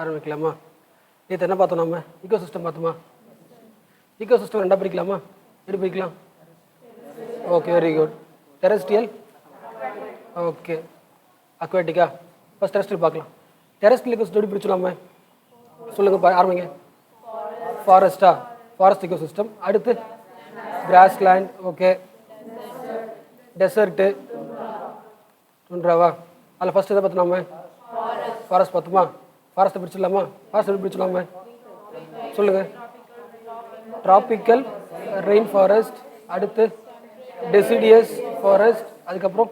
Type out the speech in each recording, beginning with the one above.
ஆரம்பிக்கலாமா? நேற்று என்ன பார்த்தோம் நம்ம? ஈகோ சிஸ்டம் பார்த்தோமா? ஈகோ சிஸ்டம் ரெண்டாக பிரிக்கலாமா? எப்படி பிரிக்கலாம்? Okay, very good. Terrestrial, okay. அக்வாட்டிக்கா? ஃபஸ்ட் டெரஸ்ட்ரியல் பார்க்கலாம். டெரஸ்ட்ரியல் ஈகோ சிஸ்டம் எப்படி பிரிச்சலாமா? சொல்லுங்கள், ஆரம்பிங்க. ஃபாரஸ்டா? Forest ecosystem. அடுத்து கிராஸ்லேண்ட், ஓகே. டெசர்ட்டு, துன்றாவா? அதில் ஃபஸ்ட் எதை பார்த்தோம் நம்ம? ஃபாரஸ்ட் பார்த்துமா? ஃபாரஸ்ட்டை பிரிச்சிடலாமா? ஃபாரஸ்ட் எப்படி பிரிச்சிடலாமா? சொல்லுங்கள். ட்ராபிக்கல் ரெயின் ஃபாரஸ்ட், அடுத்து டெசிடியஸ் ஃபாரஸ்ட், அதுக்கப்புறம்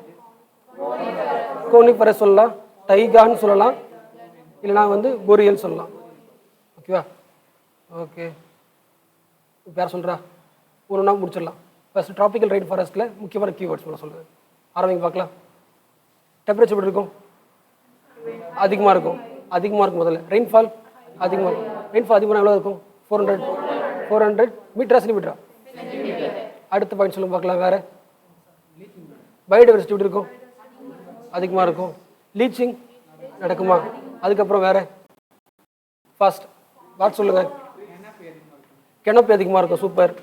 கோனிஃபரஸ் சொல்லலாம், டைகான்னு சொல்லலாம், இல்லைனா வந்து போரியல் சொல்லலாம். ஓகேவா? ஓகே, வேறு சொல்கிறா? ஒரு நாள் முடிச்சிடலாம். ஃபஸ்ட்டு ட்ராபிக்கல் ரெயின் ஃபாரஸ்ட்டில் முக்கியமான கீவேர்ட்ஸ் சொல்ல சொல்லுங்கள். ஆரம்பிங்க பார்க்கலாம். டெம்பரேச்சர் எப்படி இருக்கும்? அதிகமாக இருக்கும். அதிகமாக இருக்கும். முதல்ல ரெயின்ஃபால் அதிகமாக இருக்கும். ரெயின்ஃபால் அதிகமாக எவ்வளோ இருக்கும்? 400 மீட்டரா சென்டிமீட்டரா? அடுத்த பாயிண்ட் சொல்லுங்க பார்க்கலாம். வேறு பயோடைவர்சிட்டி எப்படி இருக்கும்? அதிகமாக இருக்கும். லீச்சிங் நடக்குமா? அதுக்கப்புறம் வேறு ஃபாஸ்ட் வாட் சொல்லுங்கள். கெனோப்பி அதிகமாக இருக்கும். சூப்பர்.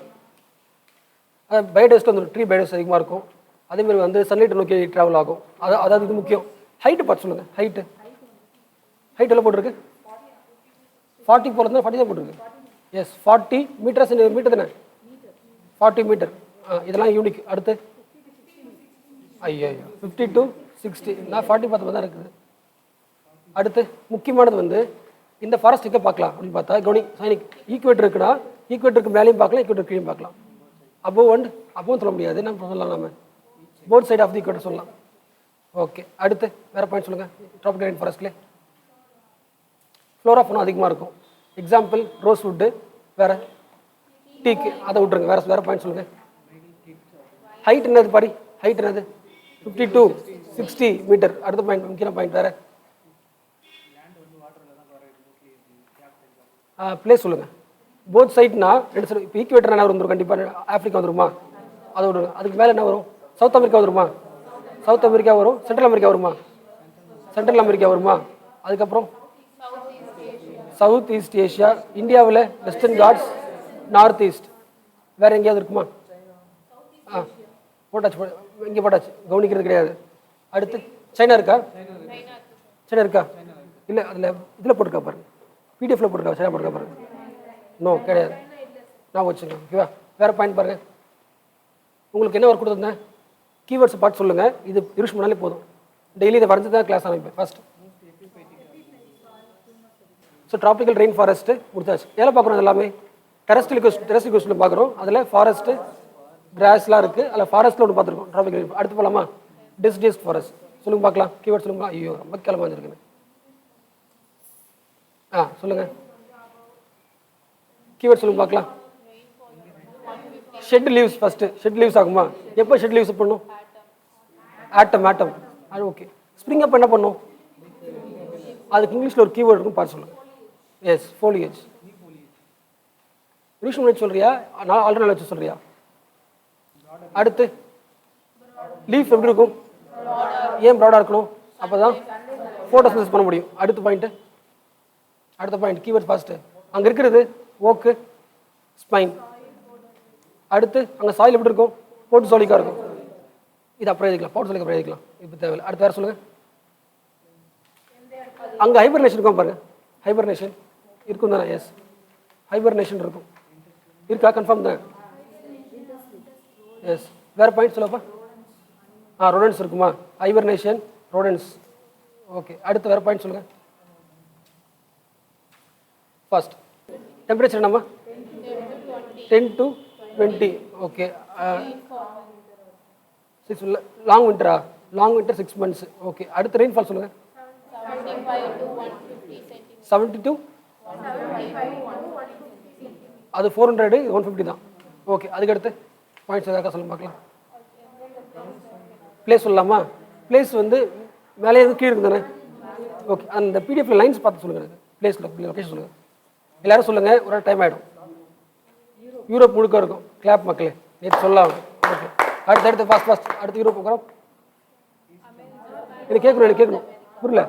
பயோடைவர்சிட்டி வந்து ட்ரீ பயோடைவர்சிட்டி அதிகமாக இருக்கும். அதேமாதிரி வந்து சன்லைட்டை நோக்கி ட்ராவல் ஆகும். அதாவது இது முக்கியம். ஹைட்டு பார்த்து சொல்லுங்கள். ஹைட் எல்லாம் போட்டிருக்கு? 40 போகிறது 40 தான் போட்டிருக்கு. எஸ், 40 மீட்டர் மீட்டர் தானே? 40 மீட்டர். இதெல்லாம் யூனிக். அடுத்து ஐயோ 50 to 60. நான் 40 பார்த்து தான் இருக்குது. அடுத்து முக்கியமானது வந்து இந்த ஃபாரஸ்ட் எங்கே பார்க்கலாம் அப்படின்னு பார்த்தா கவனி சைனிக் ஈக்குவேட்டர் இருக்குன்னா ஈக்குவேட்டருக்கு மேலேயும் பார்க்கலாம், ஈக்குவேட்டர் கீழே பார்க்கலாம். அப்போவும் சொல்ல முடியாது. நம்ம சொல்லலாம், நம்ம both side of the equator சொல்லலாம். ஓகே, அடுத்து வேறு பாயிண்ட் சொல்லுங்கள். ட்ராபிக்கல் ரெயின் ஃபாரஸ்ட்லேயே ஃப்ளோரா ஃபோனா அதிகமாக இருக்கும். எக்ஸாம்பிள் ரோஸ் வுட்டு, வேறு டீக்கு, அதை விட்டுருங்க. வேறு பாயிண்ட் சொல்லுங்கள். ஹைட் என்னது பாரி? ஹைட் என்னது? 50 to 60 மீட்டர். அடுத்த பாயிண்ட், முக்கியமான பாயிண்ட் வேறு பிளேஸ் சொல்லுங்கள். போத் சைட்னா ரெண்டு சைடு. இப்போ ஈக்குவேட்டர் என்ன வந்துடும்? கண்டிப்பாக ஆஃப்ரிக்கா வந்துருமா? அதை விடுங்க. அதுக்கு மேலே என்ன வரும்? சவுத் அமெரிக்கா வந்துருமா? சவுத் அமெரிக்கா வரும். சென்ட்ரல் அமெரிக்கா வருமா? சென்ட்ரல் அமெரிக்கா வருமா? அதுக்கப்புறம் சவுத் ஈஸ்ட் ஏஷியா. இந்தியாவில் வெஸ்டர்ன் காட்ஸ், நார்த் ஈஸ்ட். வேறு எங்கேயாவது இருக்குமா? போட்டாச்சு. இங்கே போட்டாச்சு, கவனிக்கிறது கிடையாது. அடுத்து சைனா இருக்கா? சைனா இருக்கா? இல்லை, அதில் இதில் போட்டுருக்கா பாருங்க. பிடிஎஃப்ல போட்டுருக்கா? சைனா போட்டுருக்கா பாருங்க. நோ, கிடையாது. நான் வச்சுங்க. ஓகேவா? வேறு பாயிண்ட் பாருங்கள். உங்களுக்கு என்ன ஒர்க் கொடுத்துருந்தேன்? கீவேர்ட்ஸ் பார்த்து சொல்லுங்கள். இது யூஸ் பண்ணாலே போதும். டெய்லி இதை வரைஞ்சி தான் கிளாஸ் ஆரம்பிப்பேன். First so tropical rain forest முடிச்சாச்சு. எதில் பார்க்குறோம்? எல்லாமே டெரஸ்ட்ரியல் கோஸ்ட்டில் பார்க்குறோம். அதில் ஃபாரஸ்ட்டு கிராஸ்லாம் இருக்குது. அதில் ஃபாரஸ்ட்டில் ஒன்று பார்த்துருக்கோம். Tropical rain. அடுத்து போகலாமா? டெசிடியஸ் ஃபாரஸ்ட் சொல்லுங்க பார்க்கலாம். கீவேர்ட் சொல்லுங்க. ஐயோ, ரொம்ப கிளம்ப வந்துருக்குன்னு. சொல்லுங்கள். கீவேர்ட் சொல்லுங்க பார்க்கலாம். Shed leaves. First shed leaves ஆகுமா? எப்போ ஷெட் லீவ்ஸ் பண்ணும்? ஆட்டம். அது ஓகே. ஸ்ப்ரிங் அப் என்ன பண்ணும்? அதுக்கு இங்கிலீஷில் ஒரு கீவேர்ட் இருக்கும், பார்த்து சொல்லுங்கள். S, foliage. ரிவிஷன் பண்ணி சொல்கிறியா? நான் ஆல்ரெடி வச்சு சொல்கிறியா? அடுத்து லீஃப் எப்படி இருக்கும்? ஏன் ப்ராடாக இருக்கணும்? அப்போ தான் ஃபோட்டோசிந்தசிஸ் பண்ண முடியும். அடுத்த பாயிண்ட் கீவேர்ட் ஃபாஸ்ட்டு. அங்கே இருக்கிறது ஓக்கு, ஸ்பைன். அடுத்து அங்கே சாயில் எப்படி இருக்கும்? போட்டு சோலிக்காக இருக்கும். இது அப்புறம் எழுதிக்கலாம். போட்டு சோலிக்கு அப்புறம் எழுதிக்கலாம். இப்போ தேவையில்லை. அடுத்து வேறு சொல்லுங்கள். அங்கே ஹைபர்னேஷன் இருக்கும் பாருங்கள். ஹைபர்னேஷன் இருக்கும் தானே? எஸ், ஹைபர்னேஷன் இருக்கும். இருக்கா? கன்ஃபார்ம் தான். எஸ், வேறு பாயிண்ட் சொல்லப்பா. ரோடன்ஸ் இருக்குமா? Hibernation, rodents. ஓகே, அடுத்து வேறு பாயிண்ட் சொல்லுங்கள். ஃபர்ஸ்ட் டெம்பரேச்சர் என்னம்மா? 10 to 20. ஓகே. 6 லாங் விண்டரா? Long winter 6 months. ஓகே. அடுத்து ரெயின்ஃபால் சொல்லுங்கள். 70 to அது 400, 150 தான். ஓகே, அதுக்கடுத்து பாயிண்ட்ஸ் எதாவது சொல்லுங்க பார்க்கலாம். பிளேஸ் சொல்லலாமா? பிளேஸ் வந்து மேலே எதுவும் கீழே இருக்குது தானே? ஓகே, அந்த பிடிஎஃப்ல லைன்ஸ் பார்த்து சொல்லுங்கள். எனக்கு பிளேஸில் லொக்கேஷன் சொல்லுங்கள். எல்லோரும் சொல்லுங்கள், ஒரு டைம் ஆகிடும். யூரோப் முழுக்க இருக்கும். கிளாப் மக்களே, நேற்று சொல்லலாம். ஓகே, அடுத்து ஃபாஸ்ட். அடுத்து யூரோப் போகிறோம். எனக்கு கேட்கணும் புரியல.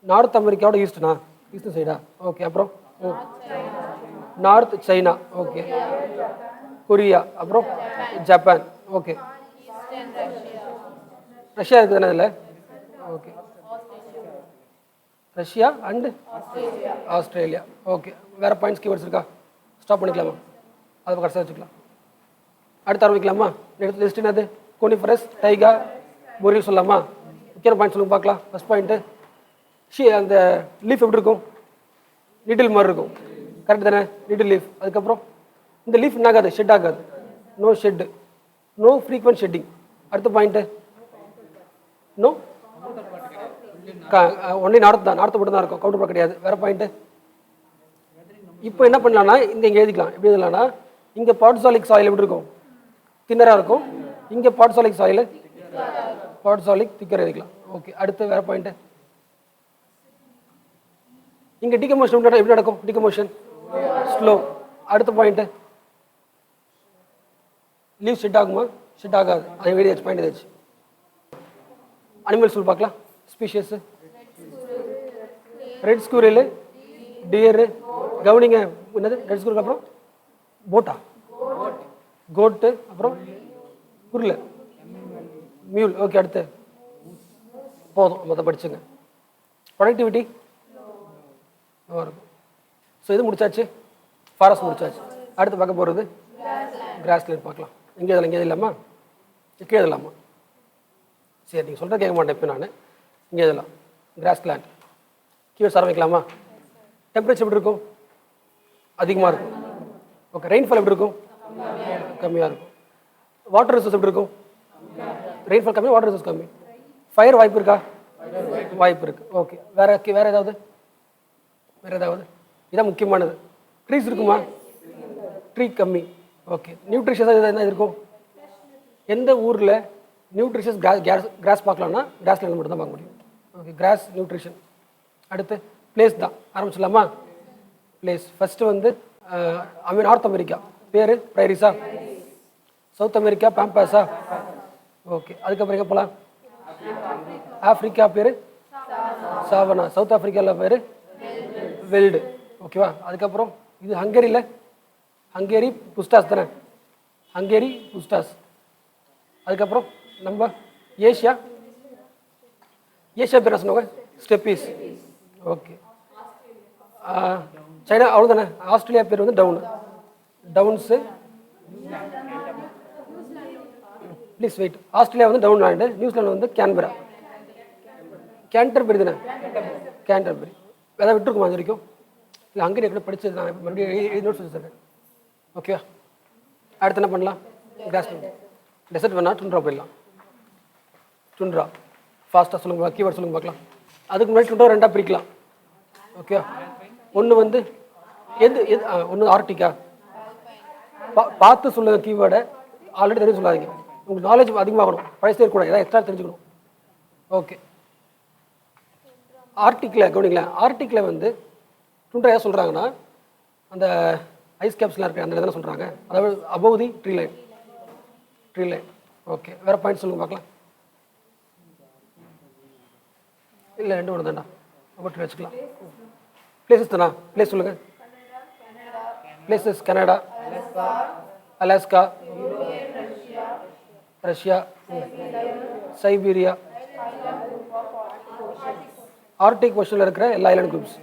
நார்த் அமெரிக்காவோட ஈஸ்ட்னா ஈஸ்ட் சைடா ஓகே அப்புறம் நார்த் சைனா ஓகே கொரியா அப்புறம் ஜப்பான் ஓகே ரஷ்யா இருக்குது தானே இதில் okay Russia and Australia okay வேறு பாயிண்ட்ஸ் கீவேர்ட்ஸ் இருக்கா ஸ்டாப் பண்ணிக்கலாமா அதை கடைசியாக வச்சுக்கலாம் அடுத்து ஆரம்பிக்கலாமா நெக்ஸ்ட் லிஸ்ட் என்னது கோனிஃபரஸ் டைகா பொரியல் சொல்லலாமா முக்கியமான பாயிண்ட் சொல்லுங்க பார்க்கலாம் ஃபஸ்ட் பாயிண்ட்டு அந்த லீஃப் எப்படி இருக்கும் நீட்டில் மாதிரி இருக்கும் கரெக்ட் தானே நீட்டில் லீஃப் அதுக்கப்புறம் இந்த லீஃப் என்ன ஆகாது ஷெட் ஆகாது no shed no frequent shedding அடுத்த பாயிண்ட்டு நோ ஒன்லி நார்த் தான் நார்த்து மட்டும் தான் இருக்கும் கவுண்டர் கிடையாது வேறு பாயிண்ட்டு இப்போ என்ன பண்ணலாம்னா இங்கே எழுதிக்கலாம் எப்படி எழுதலாம்னா இங்கே பாட்சாலிக் சாயில் எப்படி இருக்கும் தின்னராக இருக்கும் இங்கே பாட்சாலிக் சாயில் பாட்சாலிக் திக்கர் எழுதிக்கலாம் ஓகே அடுத்து வேறு பாயிண்ட்டு இங்கே டிகமோஷன் எப்படி நடக்கும் டிகமோஷன் ஸ்லோ அடுத்த பாயிண்ட்டு லீவ் ஷெட் ஆகுமா ஷெட் ஆகாது அதை எழுதியாச்சு பாயிண்ட் ஏதாச்சு அனிமல்ஸ் சொல்லி பார்க்கலாம் ஸ்பீஷியஸு ரெட் ஸ்கூரில் டியரு கவுனிங்க என்னது ரெட் ஸ்கூருக்கு அப்புறம் போட்டா கோட்டு அப்புறம் குருளை மியூல் ஓகே அடுத்து போதும் மொத்த படிச்சுங்க ப்ரொடக்டிவிட்டி இருக்கும் ஸோ இது முடிச்சாச்சு ஃபாரஸ்ட் முடிச்சாச்சு அடுத்து பார்க்க போகிறது கிராஸ்லேண்ட் பார்க்கலாம் இங்கே இதில் இங்கே இல்லாமா இங்கே இல்லாமா சரி நீங்கள் சொல்கிற கேட்க மாட்டேன் இப்போ நான் இங்கே இதெல்லாம் கிராஸ்லேண்ட் கீழே ஆரம்பிக்கலாமா டெம்பரேச்சர் எப்படி இருக்கும் அதிகமாக இருக்கும் ஓகே ரெயின்ஃபால் எப்படி இருக்கும் கம்மியாக இருக்கும் வாட்டர் ரிசோர்ஸ் எப்படி இருக்கும் ரெயின்ஃபால் கம்மி வாட்டர் ரிசோர்ஸ் கம்மி ஃபயர் வாய்ப்பு இருக்கா வாய்ப்பு இருக்குது ஓகே வேறு ஏதாவது இதான் முக்கியமானது ட்ரீஸ் இருக்குமா ட்ரீ கம்மி ஓகே நியூட்ரிஷியஸாக என்ன இருக்கும் எந்த ஊரில் நியூட்ரிஷியஸ் கிராஸ் பார்க்கலாம்னா கிராஸ்லேண்ட் மட்டும் தான் பார்க்க முடியும் ஓகே கிராஸ் நியூட்ரிஷன் அடுத்து பிளேஸ் தான் ஆரம்பிச்சிடலாமா பிளேஸ் ஃபஸ்ட்டு வந்து நார்த் அமெரிக்கா பேர் ப்ரைரிஸா சவுத் அமெரிக்கா பாம்பாஸா ஓகே அதுக்கப்புறம் எங்கே போகலாம் ஆஃப்ரிக்கா பேர் சாவனா சவுத் ஆஃப்ரிக்காவில் பேர் வெல்டு ஓகேவா அதுக்கப்புறம் இது ஹங்கேரி புஸ்டாஸ் தானே ஹங்கேரி புஸ்டாஸ் அதுக்கப்புறம் நம்ம ஏஷியா பேர் என்ன சொன்னாங்க ஸ்டெப்பீஸ் ஓகே சைனா அவ்வளோ தானே ஆஸ்திரேலியா பேர் வந்து டவுன்ஸு ப்ளீஸ் வெயிட் ஆஸ்திரேலியா வந்து டவுன் லேண்டு நியூசிலாந்து வந்து கேன்டர்பரி தானே கேன்டர்பரி எதாவது விட்டுருக்குமா அது வரைக்கும் இல்லை அங்கே கூட படித்தது நான் மறுபடியும் நோட்ஸ் வச்சுருக்கேன் ஓகேவா அடுத்து என்ன பண்ணலாம் கிராஸ்லேண்ட் டெசர்ட் வேணால் டுண்ட்ரா போயிடலாம் டுண்ட்ரா ஃபாஸ்ட்டாக சொல்லுங்க கீவேர்ட் சொல்லுங்க பார்க்கலாம் அதுக்கு முன்னாடி டுண்ட்ரா ரெண்டாக பிரிக்கலாம் ஓகே ஒன்று வந்து ஒன்று ஆர்டிக்கா பார்த்து சொல்லுங்க கீவேர்டை ஆல்ரெடி தெரிஞ்சு சொல்லாதீங்க உங்களுக்கு நாலேஜ் அதிகமாகணும் பழசே இருக்கக்கூடாது ஏதாவது எக்ஸ்ட்ரா தெரிஞ்சுக்கணும் ஓகே ஆர்டிக்கில் கவனிங்களேன் ஆர்டிக்கில் வந்து டுண்ட்ரா ஏன் சொல்கிறாங்கன்னா அந்த ஐஸ் கேப்ஸ்லாம் இருக்குது அந்த இதெல்லாம் சொல்கிறாங்க அதாவது அபவ் தி ட்ரீ லைன் ஓகே வேறு பாயிண்ட் சொல்லுங்க பார்க்கலாம் இல்லை ரெண்டு ஒன்று தான்டா அப்படி வச்சுக்கலாம் பிளேசஸ் தானா பிளேஸ் சொல்லுங்கள் places Canada Alaska Russia Siberia Arctic ஓஷனில் இருக்கிற எல்லா ஐலாண்ட் குரூப்ஸ்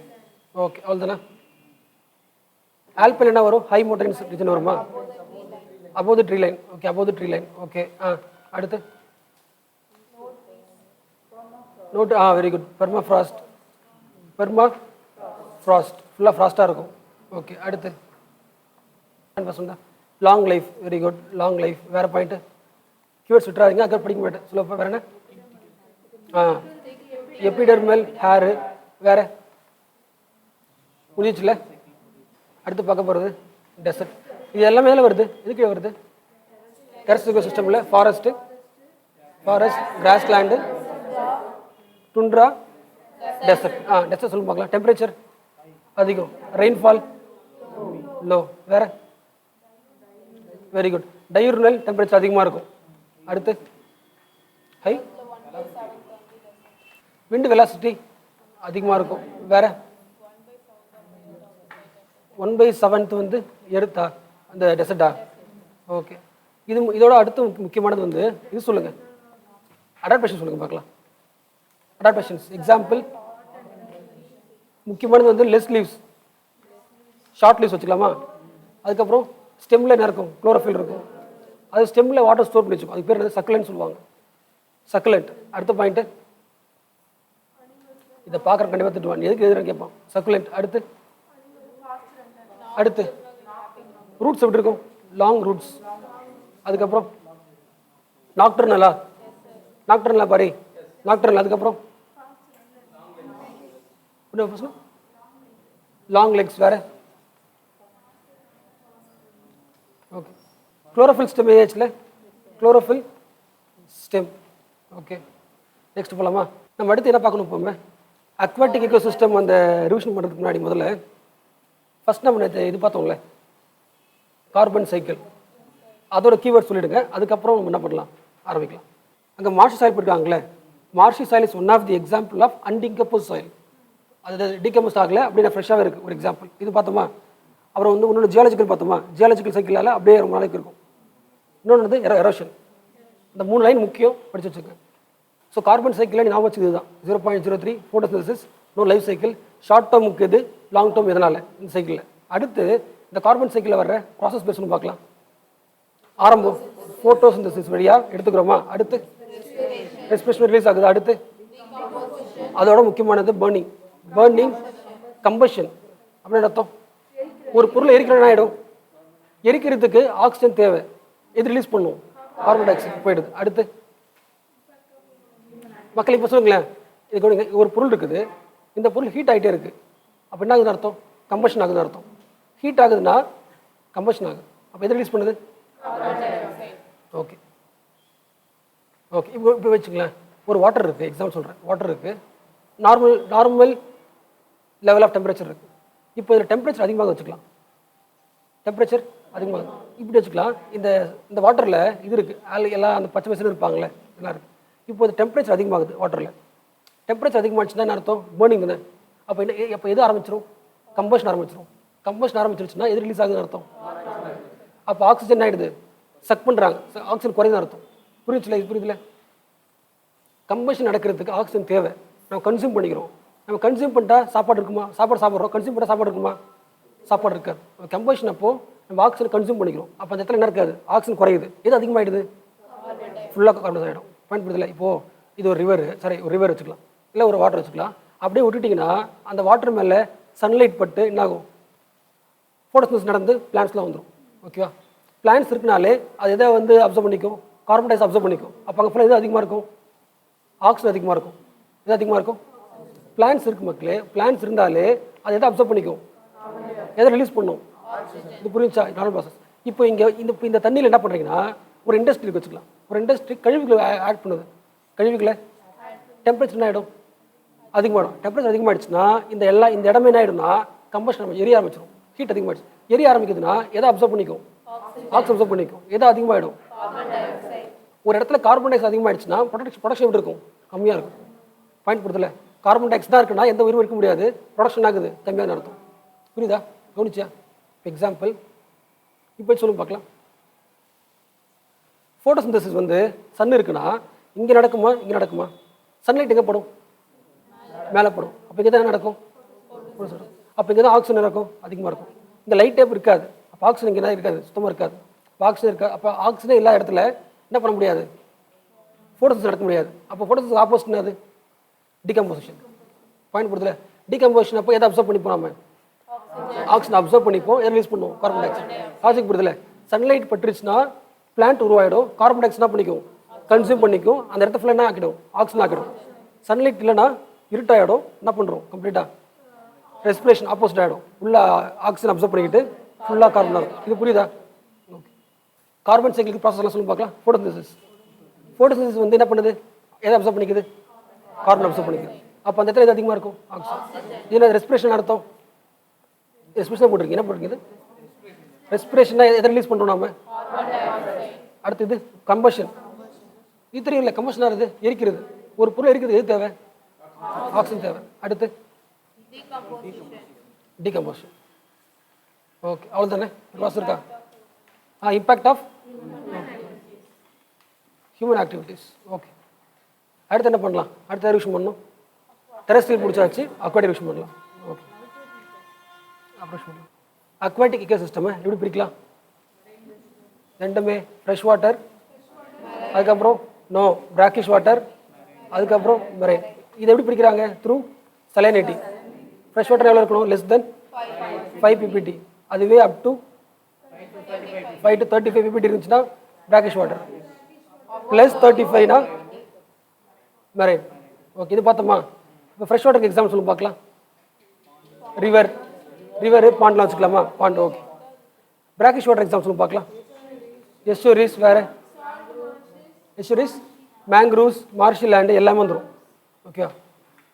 ஓகே அவ்வளோ தானே ஆல்பைன் என்ன வரும் ஹை மவுண்டன்ஸ் ரீஜன் வருமா above the tree line okay above the tree line okay அடுத்து note very good permafrost ஃபுல்லாக ஃப்ராஸ்ட்டாக இருக்கும் ஓகே அடுத்து long life very good long life வேறு பாயிண்ட்டு கீவேர்ட்ஸ் விட்டுறாதீங்க அங்கே படிக்க மாட்டேன் சொல்ல வேறு என்ன எபிடெர்மல் ஹேரு வேறு முடிஞ்சிச்சுல அடுத்து பார்க்க போகிறது டெசர்ட் இது எல்லாமே எதில் வருது எதுக்கு வருது எர்த் சிஸ்டமில் ஃபாரஸ்ட் கிராஸ்லேண்டு டுண்ட்ரா டெசர்ட் டெசர்ட் சொல்லுங்க பார்க்கலாம் டெம்பரேச்சர் அதிகம் ரெயின்ஃபால் லோ வேறு வெரி குட் டயூர்னல் டெம்பரேச்சர் அதிகமாக இருக்கும் அடுத்து ஹை விண்டு வெலாசிட்டி அதிகமாக இருக்கும். வேற 1/7 வந்து எர்த்தா, அந்த டெசர்ட்டா? ஓகே. இதோட அடுத்து முக்கியமானது வந்து இது சொல்லுங்க, அடாப்டேஷன் சொல்லுங்க பார்க்கலாம். Adaptations example. முக்கியமானது வந்து லெஸ் லீவ்ஸ், ஷார்ட் லீவ்ஸ் வச்சுக்கலாமா? அதுக்கப்புறம் ஸ்டெம்மில் என்ன இருக்கும்? குளோரோஃபில் இருக்கும். அது ஸ்டெம்மில் வாட்டர் ஸ்டோர் பண்ணி வச்சுக்கும். அதுக்கு பேர் என்ன? சக்குலன்ட் சொல்லுவாங்க. சக்குலண்ட். அடுத்த பாயிண்ட்டு, இதை பார்க்குற கண்டிப்பாக திட்டுவான், எதுக்கு எதிராக கேட்பான். சக்குலண்ட். அடுத்து ரூட்ஸ் எப்படி இருக்கும்? Long roots. அதுக்கப்புறம் நாக்டர்னலா பாரு, நாக்டர்னல். அதுக்கப்புறம் லாங் லெக்ஸ். வேற ஓகே. குளோரோஃபில் ஸ்டெம் ஏஹெச்ல குளோரோஃபில் ஸ்டெம். ஓகே, நெக்ஸ்ட் போகலாமா? நம்ம அடுத்து என்ன பார்க்கணும்? போமே அக்வாட்டிக் எக்கோசிஸ்டம் அந்த ரிவிஷன் பண்ணுறதுக்கு முன்னாடி முதல்ல ஃபஸ்ட் நம்ம இது பார்த்தோம்ல, கார்பன் சைக்கிள். அதோட கீவேர்ட் சொல்லிவிடுங்க, அதுக்கப்புறம் நம்ம என்ன பண்ணலாம், ஆரம்பிக்கலாம். அங்கே மார்ஷி சாயில் போயிருக்காங்களே, marshy soil is one of the example of undecompose soil. அது டிகம்போஸ் ஆகலை, அப்படியே ஃப்ரெஷ்ஷாகவே இருக்குது. ஒரு எக்ஸாம்பிள் இது பார்த்தோமா? அப்புறம் வந்து இன்னொன்று ஜியாலஜிக்கல் பார்த்தோமா? ஜியாலஜிக்கல் சைக்கிளால் அப்படியே ரொம்ப நாளைக்கு இருக்கும். இன்னொன்று வந்து எரோஷன். இந்த 3 லைன் முக்கியம், படித்து வச்சுக்கோங்க. ஸோ கார்பன் சைக்கிளில் ஞாபகம் வச்சுது தான் 0.03 photosynthesis, no life cycle. Short டேர்முக்கு இது, லாங் டேர்ம் எதனால் இந்த சைக்கிளில். அடுத்து இந்த கார்பன் சைக்கிளில் வர்ற ப்ராசஸ் பேசணும் பார்க்கலாம். ஆரம்பம் ஃபோட்டோசிந்தசிஸ் வழியாக எடுத்துக்கிறோமா? அடுத்து ரெஸ்பிரேஷன் ரிலீஸ் ஆகுது. அடுத்து அதோட முக்கியமானது பர்னிங் கம்பஷன். அப்படின்னு அர்த்தம், ஒரு பொருளை எரிக்கிறோன்னா ஆகிடும். எரிக்கிறதுக்கு ஆக்சிஜன் தேவை, எது ரிலீஸ் பண்ணும்? கார்பன் டை ஆக்சைடு போயிடுது. அடுத்து மக்கள் இப்போ சொல்லுங்களேன், இதுக்கு ஒரு பொருள் இருக்குது, இந்த பொருள் ஹீட் ஆகிட்டே இருக்குது. அப்போ என்ன ஆகுதுன்னு அர்த்தம்? கம்பஷன் ஆகுதுன்னு அர்த்தம். ஹீட் ஆகுதுன்னா கம்பஷன் ஆகுது. அப்போ எது ரிலீஸ் பண்ணுது? Okay okay. இப்போ வச்சுங்களேன், ஒரு வாட்டர் இருக்குது, எக்ஸாம்பிள் சொல்கிறேன். வாட்டர் இருக்குது, நார்மல் லெவல் ஆஃப் டெம்பரேச்சர் இருக்குது. இப்போ இதில் டெம்பரேச்சர் அதிகமாக வச்சுக்கலாம். டெம்பரேச்சர் அதிகமாக இப்படி வச்சுக்கலாம். இந்த வாட்டரில் இது இருக்குது, எல்லாம் அந்த பச்சை பசங்க இருப்பாங்களே, எல்லாம் இருக்குது. இப்போ இது டெம்பரேச்சர் அதிகமாகுது. வாட்டரில் டெம்பரேச்சர் அதிகமாகிடுச்சுன்னா என்ன அர்த்தம்? பர்னிங் தானே. அப்போ எது ஆரம்பிச்சிடும்? கம்பஷன் ஆரம்பிச்சிடும். கம்பஷன் ஆரம்பிச்சிருச்சுன்னா எது ரிலீஸ் ஆகுதுன்னு அர்த்தம்? அப்போ ஆக்சிஜன் ஆகிடுது, சக் பண்ணுறாங்க, ஆக்சிஜன் குறையுதுன்னு அர்த்தம். புரியுதுல? இது புரியுதுல? கம்பஷன் நடக்கிறதுக்கு ஆக்சிஜன் தேவை, நம்ம கன்சியூம் பண்ணிக்கிறோம். நம்ம கன்சியூம் பண்ணிட்டா சாப்பாடு இருக்குமா? சாப்பாடு சாப்பிட்றோம். கன்சியூம் பண்ணால் சாப்பாடு இருக்குமா? சாப்பாடு இருக்காது. கம்பஷன் அப்போது நம்ம ஆக்சிஜன் கன்சியூம் பண்ணிக்கிறோம். அப்போ அந்த இடத்துல என்ன இருக்காது? ஆக்சிஜன் குறையுது. எது அதிகமாகிடுது? ஃபுல்லாக கார்பன் ஆகிடும். பயன்படுத்தலை. இப்போது இது ஒரு ரிவர், சரி, ஒரு ரிவர் வச்சுக்கலாம், இல்லை ஒரு வாட்டர் வச்சுக்கலாம். அப்படியே விட்டுட்டிங்கன்னா அந்த வாட்டர் மேலே சன்லைட் பட்டு என்னாகும்? ஃபோட்டோசிந்தசிஸ் நடந்து பிளான்ட்ஸ்லாம் வந்துடும். ஓகேவா? பிளான்ட்ஸ் இருக்குனாலே அது எதை வந்து அப்சர்வ் பண்ணிக்கும்? கார்பன் டை ஆக்சைடு அப்சர்வ் பண்ணிக்கும். அப்போ அங்கே ஃபுல்லாக எது அதிகமாக இருக்கும்? ஆக்சிஜன் அதிகமாக இருக்கும். எது அதிகமாக இருக்கும்? பிளான்ட்ஸ் இருக்குது மக்களே. பிளான்ட்ஸ் இருந்தாலே அது எதை அப்சர்வ் பண்ணிக்கும்? எதை ரிலீஸ் பண்ணும்? இது புரிஞ்சா? Normal process. இப்போ இங்கே இந்த தண்ணியில் என்ன பண்ணுறீங்கன்னா, ஒரு இண்டஸ்ட்ரி வச்சுக்கலாம். ஒரு இண்டஸ்ட்ரி கழிவுகளை ஆட் பண்ணுது. கழிவுகளை டெம்பரேச்சர் என்ன ஆகிடும்? அதிகமாகிடும். டெம்பரேச்சர் அதிகமாகிடுச்சுன்னா இந்த இடமே என்ன ஆகிடும்னா கம்பஷன் எரிய ஆரம்பிச்சிடும். ஹீட் அதிகமாகிடுச்சு. எரிய ஆரம்பிக்குதுன்னா எதை அப்சர்வ் பண்ணிக்கும்? ஆக்சிஜன் அப்சர்வ் பண்ணிக்கும். எதை அதிகமாகிடும்? ஒரு இடத்துல கார்பன் டை ஆக்சைடு அதிகமாகிடுச்சுன்னா ப்ரொடக்ஷன் எப்படி இருக்கும்? கம்மியாக இருக்கும். பயன்படுத்தல. கார்பன் டை ஆக்சைடு தான் இருக்குன்னா எந்த உயிரும் இருக்க முடியாது. ப்ரொடக்ஷன் ஆகுது, கம்மியாக அர்த்தம். புரியுதா? கவனிச்சியா? எக்ஸாம்பிள் இப்போ சொல்லுங்க பார்க்கலாம். ஃபோட்டோசிந்தசிஸ் வந்து சன் இருக்குன்னா இங்கே நடக்குமா, இங்கே நடக்குமா? சன்லைட் எங்கே படும்? மேலே படும். அப்போ இங்கே தான் நடக்கும். அப்போ இங்கே தான் ஆக்சிஜன் இருக்கும், அதிகமாக இருக்கும். இந்த லைட் டேப் இருக்காது. அப்போ ஆக்சிஜன் இங்கே தான் இருக்காது, சுத்தமாக இருக்காது. அப்போ ஆக்சிஜன் இருக்காது. அப்போ ஆக்சிஜன் எல்லா இடத்துல என்ன பண்ண முடியாது? ஃபோட்டோசிந்தசிஸ் நடக்க முடியாது. அப்போ ஃபோட்டோசிந்தசிஸ் ஆப்போசிட் என்னது? டிகம்போசிஷன். பயன்படுத்தல. டிகம்போசிஷன் அப்போ எதை அப்சர்வ் பண்ணிப்போம்? நம்ம ஆக்சிஜன் அப்சர்வ் பண்ணிப்போம், எதை ரிலீஸ் பண்ணுவோம்? Carbon dioxide. லாஜிக் புரியுதுல? சன்லைட் பட்டுருச்சுன்னா பிளான்ட் உருவாயிடும். கார்பன் டை ஆக்சைடு என்ன பண்ணிக்கும்? கன்சியூம் பண்ணிக்கும். அந்த இடத்துல ஃபுல்லாக என்ன ஆக்கிடும்? ஆக்சிஜன் ஆக்கிடும். சன்லைட் இல்லைன்னா இருட்டாயிடும். என்ன பண்ணுறோம்? கம்ப்ளீட்டாக ரெஸ்பிரேஷன் ஆப்போசிட் ஆகிடும். ஃபுல்லாக ஆக்சிஜன் அப்சர்வ் பண்ணிக்கிட்டு ஃபுல்லாக கார்பன் ஆகும். இது புரியுதா? ஓகே. கார்பன் சைக்கிளுக்கு ப்ராசஸ்லாம் சொல்லுங்க பார்க்கலாம். ஃபோட்டோசிந்தசிஸ் வந்து என்ன பண்ணுது? எதை அப்சர்வ் பண்ணிக்குது? கார்பன் அப்சர்வ் பண்ணிக்குது. அப்போ அந்த இடத்துல எது அதிகமாக இருக்கும்? ஆக்சிஜன். இதில் ரெஸ்பிரேஷன் அர்த்தம். ரெஸ்பிரேஷன் போட்டிருக்கு. என்ன போட்டிருக்குது? ரெஸ்பிரேஷனாக எதை ரிலீஸ் பண்ணுறோம் நாம? அடுத்து இது கம்பஷன். இது தெரியும் இல்லை? கம்பஷனாக இருக்குது, எரிக்கிறது. ஒரு பொருள் எரிக்கிறது எது தேவை? ஆக்சிஜன் தேவை. அடுத்து டீகம்போசிஷன். ஓகே, அவ்வளோதானே? ப்ராசஸ் இருக்கா? Impact of human activities. Okay, அடுத்து என்ன பண்ணலாம்? அடுத்த ரிவிஷன் பண்ணணும். டெரஸ்ட்ரியல் முடிச்சாச்சு, அக்வாட்டிக் ரிவிஷன் பண்ணலாம். ஓகே, அப்புறம் பண்ணலாம். அக்வாட்டிக் இக்கோ சிஸ்டம் எப்படி பிரிக்கலாம்? ரெண்டுமே ஃப்ரெஷ் வாட்டர், அதுக்கப்புறம் நோ பிராக்கிஷ் வாட்டர், அதுக்கப்புறம் மெரைன். இது எப்படி பிரிக்கிறாங்க? Through salinity. ஃப்ரெஷ் வாட்டர் எவ்வளோ இருக்கணும்? Less than 5 ppd. அதுவே அப் டு 5 to 35 ppd இருந்துச்சுன்னா பிராக்கிஷ் வாட்டர், ப்ளஸ் 35னா மெரைன். ஓகே, இது பார்த்தோமா? இப்போ ஃப்ரெஷ் வாட்டருக்கு எக்ஸாம்பிள் சொல்லுங்க பார்க்கலாம். ரிவர் பாண்ட்லாம் வச்சுக்கலாமா? Bond. Okay, brackish water example சொல்லுங்க பார்க்கலாம். எஸ்டோரிஸ், வேறு எஸ்டோரிஸ், மேங்க்ரூவ்ஸ், மார்ஷல் லேண்டு எல்லாமே வந்துடும். ஓகே,